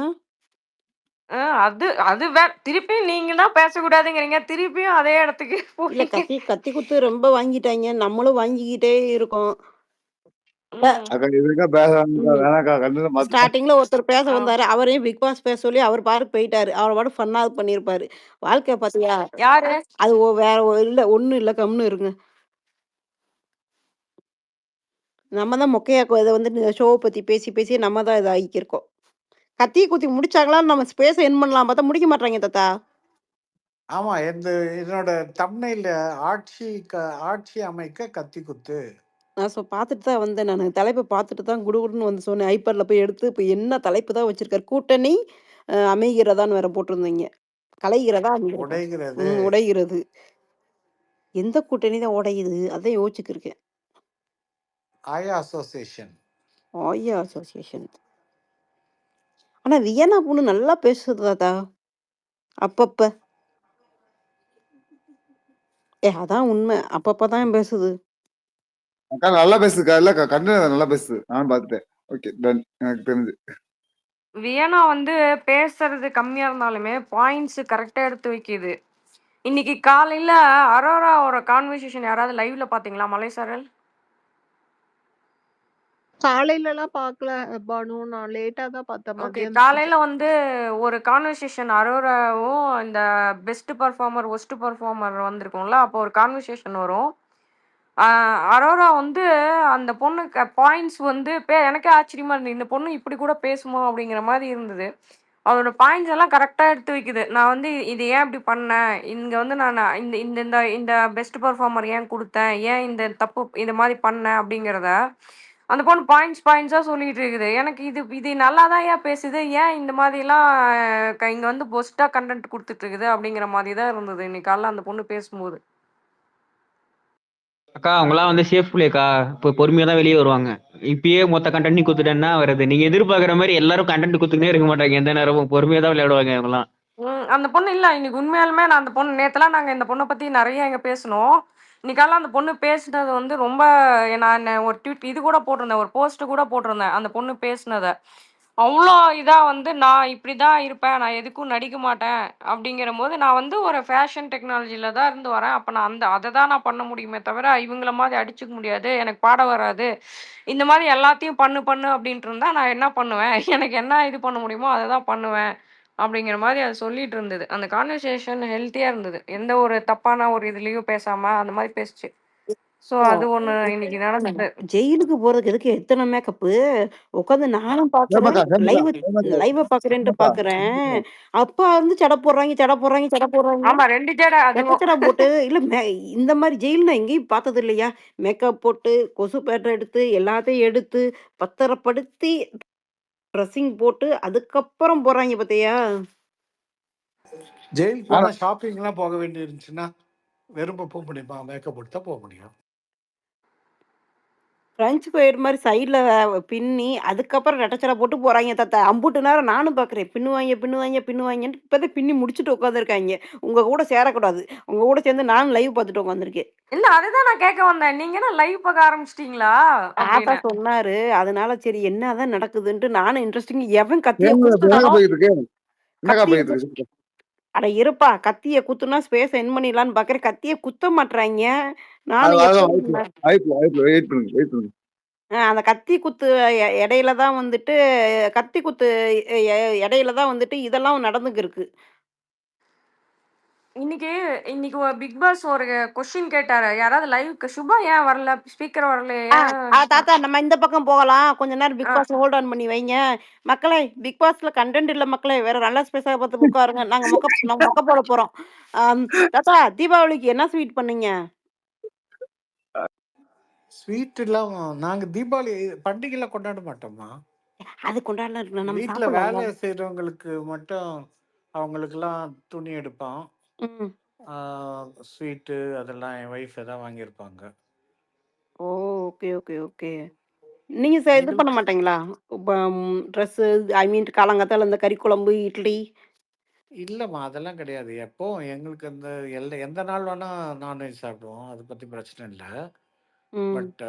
அது அது திருப்பியும் நீங்க தான் பேசக்கூடாதுங்கிறீங்க, திருப்பியும் அதே இடத்துக்கு இல்ல கத்தி கத்தி குத்து ரொம்ப வாங்கிட்டாங்க, நம்மளும் வாங்கிக்கிட்டே இருக்கோம். ஸ்டார்டிங்ல ஒருத்தர் பேச வந்தாரு, அவரையும் பிக் பாஸ் பேச சொல்லி அவர் பாரு போயிட்டாரு. அவர் பாட்டு ஃபன்னா பண்ணிருப்பாரு. வாழ்க்கை பாத்தியா? யாரு? அது வேற இல்ல, ஒண்ணும் இல்ல, கம்னு இருங்க. நம்ம தான் மொக்கையா இதை வந்து ஷோவை பத்தி பேசி பேசி நம்ம தான் இதை ஆகிக்கிருக்கோம். கத்தி குத்தி முடிச்சாங்களான்னு நம்ம பேச என் பண்ணலாம் பார்த்தா முடிக்க மாட்டாங்க தாத்தா. ஆமா, என்னோட தம்ப்நெயில்ல ஆட்சி அமைக்க கத்தி குத்து. நான் பார்த்துட்டு தான் வந்தேன். நான் தலைப்பை பார்த்துட்டு தான் குடுகுடுன்னு வந்து சொன்னேன். ஐபேட்ல போய் எடுத்து இப்போ என்ன தலைப்பு தான் வச்சிருக்காரு, கூட்டணி அமைகிறதான்னு வேற போட்டிருந்தீங்க. கலைகிறதா உடைகிறது. உடைகிறது. எந்த கூட்டணி தான் உடையுது அதான் யோசிச்சுக்கிருக்கேன். ஆயா அசோசியேஷன். ஆயா அசோசியேஷன். ஆனா வியனா பொண்ணு நல்லா பேசுது தாத்தா அப்பப்ப. அதான் உண்மை, அப்பப்பதான் பேசுது. அக்கா நல்லா பேசுதுக்கா. இல்லக்கா கண்ணு நல்லா பேசுது, நான் பார்த்துட்டேன். Okay done. எனக்கு தெரிஞ்சு வியனா வந்து பேசுறது கம்மியா இருந்தாலுமே பாயிண்ட்ஸ் கரெக்டா எடுத்து வைக்குது. இன்னைக்கு காலையில அரோராவோட கான்வர்சேஷன் யாராவது லைவ்ல பாத்தீங்களா மலைசாரல்? காலையிலலாம் பார்க்கல பானு. நான் லேட்டா தான் பார்த்தேன். ஓகே, மதியம் காலையில வந்து ஒரு கான்வர்சேஷன் அரோராவும் இந்த பெஸ்ட் பர்ஃபார்மர் ஒஸ்ட் பர்ஃபார்மர் வந்திருக்கும்ல, அப்போ ஒரு கான்வர்சேஷன் வரும். அரோரா வந்து அந்த பொண்ணுக்கு பாயிண்ட்ஸ் வந்து எனக்கே ஆச்சரியமா இருந்தது. இந்த பொண்ணு இப்படி கூட பேசுமா அப்படிங்கிற மாதிரி இருந்தது. அவரோட பாயிண்ட்ஸ் எல்லாம் கரெக்டாக எடுத்து வைக்குது. நான் வந்து இது ஏன் இப்படி பண்ணேன், இங்கே வந்து நான் இந்த இந்த இந்த இந்த பெஸ்ட் பர்ஃபார்மர் ஏன் கொடுத்தேன், ஏன் இந்த தப்பு இந்த மாதிரி பண்ணேன் அப்படிங்கிறத அந்த பொண்ணு பாயிண்ட்ஸாக சொல்லிட்டு இருக்குது. எனக்கு இது இது நல்லா தான் ஏன் பேசுது, ஏன் இந்த மாதிரிலாம் இங்கே வந்து பெஸ்ட்டாக கண்டென்ட் கொடுத்துட்டு இருக்குது அப்படிங்கிற மாதிரி தான் இருந்தது இன்னைக்கு காலைல அந்த பொண்ணு பேசும்போது. அக்கா அவங்களாம் வந்து சேஃப் பிளேக்கா. இப்போ பொறுமையா தான் வெளியே வருவாங்க. இப்பயே மொத்த கண்டென்ட் குத்துட்டேன்னா வருது. நீங்க எதிர்பார்க்குற மாதிரி எல்லாரும் கண்டென்ட் குத்துக்கிட்டே இருக்க மாட்டாங்க. எந்த நேரமும் பொறுமையா தான் விளையாடுவாங்க அவங்கலாம். அந்த பொண்ணு இல்ல இன்னைக்கு உண்மையாலுமே நான் அந்த பொண்ணு நேத்துலாம் நாங்க இந்த பொண்ணை பத்தி நிறைய எங்க பேசணும். இன்னைக்கால அந்த பொண்ணு பேசுனது வந்து ரொம்ப நான் ஒரு ட்வீட் இது கூட போட்டிருந்தேன், ஒரு போஸ்ட் கூட போட்டிருந்தேன் அந்த பொண்ணு பேசுனத. அவ்வளோ இதா வந்து நான் இப்படிதான் இருப்பேன், நான் எதுக்கும் நடிக்க மாட்டேன் அப்படிங்கிற போது நான் வந்து ஒரு ஃபேஷன் டெக்னாலஜில தான் இருந்து வரேன். அப்ப நான் அதை தான் நான் பண்ண முடியுமே தவிர இவங்கள மாதிரி அடிச்சுக்க முடியாது, எனக்கு பாட வராது, இந்த மாதிரி எல்லாத்தையும் பண்ணு பண்ணு அப்படின்ட்டு இருந்தா நான் என்ன பண்ணுவேன், எனக்கு என்ன இது பண்ண முடியுமோ அதை தான் பண்ணுவேன் அப்படிங்கிற மாதிரி அது சொல்லிட்டு இருந்தது. அந்த கான்வர்சேஷன் ஹெல்த்தியா இருந்தது, எந்த ஒரு தப்பான ஒரு இதுலயும் பேசாம அந்த மாதிரி பேசுச்சு. ஸோ ஓ! அது ஒண்ணு இன்னைக்கு நடந்தது. ஜெயிலுக்கு போறதுக்கு எதுக்கு எத்தனை மேக்கப்பு? உட்காந்து நானும் பாக்குறேன், லைவ பாக்குறேன்ட்டு பாக்குறேன். அப்பா இருந்து சடை போடுறாங்க, சடை போடுறாங்க, சடை போடுறாங்க. ஆமா 2 ஜடை ரெட்டை அதுவும். சடை போட்டு இல்ல இந்த மாதிரி ஜெயில் நான் எங்கேயும் பார்த்தது இல்லையா? மேக்கப் போட்டு, கொசு பேட்டர் எடுத்து, எல்லாத்தையும் எடுத்து, பத்திரப்படுத்தி, ட்ரெஸ்ஸிங் போட்டு, அதுக்கப்புறம் போறாங்க பாத்தியா? ஜெயில் போனா ஷாப்பிங்லாம் போக வேண்டி இருந்துச்சுன்னா வெறும் போக முடியுமா? மேக்கப் போட்டு தான் போக முடியும். ஃப்ரெஞ்ச் ஃப்ரைட் மாதிரி சைடுல பின்னி, அதுக்கப்புறம் ரெட்டை சடை போட்டு போறாங்க தாத்தா. அம்புட்டு நேரம் நானும் பார்க்குறேன். பின்னுவாங்க, பின்னுவாங்க, பின்னுவாங்கன்ட்டு இப்பதான் பின்னி முடிச்சுட்டு உட்காந்துருக்காங்க. உங்க கூட சேரக்கூடாது. உங்க கூட சேர்ந்து நானும் லைவ் பார்த்துட்டு உட்காந்துருக்கேன். இல்ல அதுதான் நான் கேட்க வந்தேன், நீங்க என்ன லைவ் பார்க்க ஆரம்பிச்சிட்டீங்களா தாத்தா அப்படின்னு. சொன்னாரு. அதனால சரி என்னதான் நடக்குதுன்ட்டு நானும் இன்ட்ரெஸ்டிங் எவன் கத்திய என்னக்கா குத்துனாலும் போயிட்டு இருக்கு? என்னக்கா கத்திய போயிட்டு இருக்கு? அட இருப்பா, கத்திய குத்துனா ஸ்பேஸ் என் பண்ணிடலான்னு பாக்குறேன். கத்திய குத்த மாட்றாங்க. நானும் அதான் எப்ப வெயிட் பண்ணுங்க. அந்த கத்தி குத்து இடையில தான் வந்துட்டு கத்தி குத்து இடையில தான் வந்துட்டு இதெல்லாம் நடந்துக்கிருக்கு. இன்னைக்கு இன்னைக்கு பிக் பாஸ் ஒரு கொஸ்டின் கேட்டாரு, யாராவது லைவ்க்கு சுபா ஏன் வரல, ஸ்பீக்கர் வரல, ஏன் தாத்தா நம்ம இந்த பக்கம் போகலாம். கொஞ்ச நேரம் பிக் பாஸ் ஹோல்ட் ஆன் பண்ணி வைங்க. மக்களே, பிக் பாஸ்ல கண்டென்ட் இல்ல மக்களே. வேற நல்ல ஸ்பேஸா பார்த்து உட்காருங்க. நாங்க மொக்க போட போறோம். தாத்தா தீபாவளிக்கு என்ன ஸ்வீட் பண்ணீங்க? ஸ்வீட் எல்லாம் நாங்க தீபாவளி பண்டிகைலாம் கொண்டாட மாட்டோமா. அது கொண்டாடலாம், நம்ம வீட்டுல சாப்பிடலாம். வேலை செய்யறவங்களுக்கு மட்டும் அவங்களுக்கெல்லாம் துணி எடுப்போம். ஸ்வீட்டு அதெல்லாம் என் ஒய்ஃப் ஏதாவது வாங்கியிருப்பாங்க. Okay okay okay. நீங்க இது பண்ண மாட்டீங்களா? ட்ரெஸ் ஐ மீன் காலங்காத்தால இந்த கறி குழம்பு, இட்லி. இல்லம்மா அதெல்லாம் கிடையாது. எப்போ எங்களுக்கு அந்த எந்த நாள் வேணா நான்வெஜ் சாப்பிடுவோம், அதை பத்தி பிரச்சனை இல்லை. ம். பட்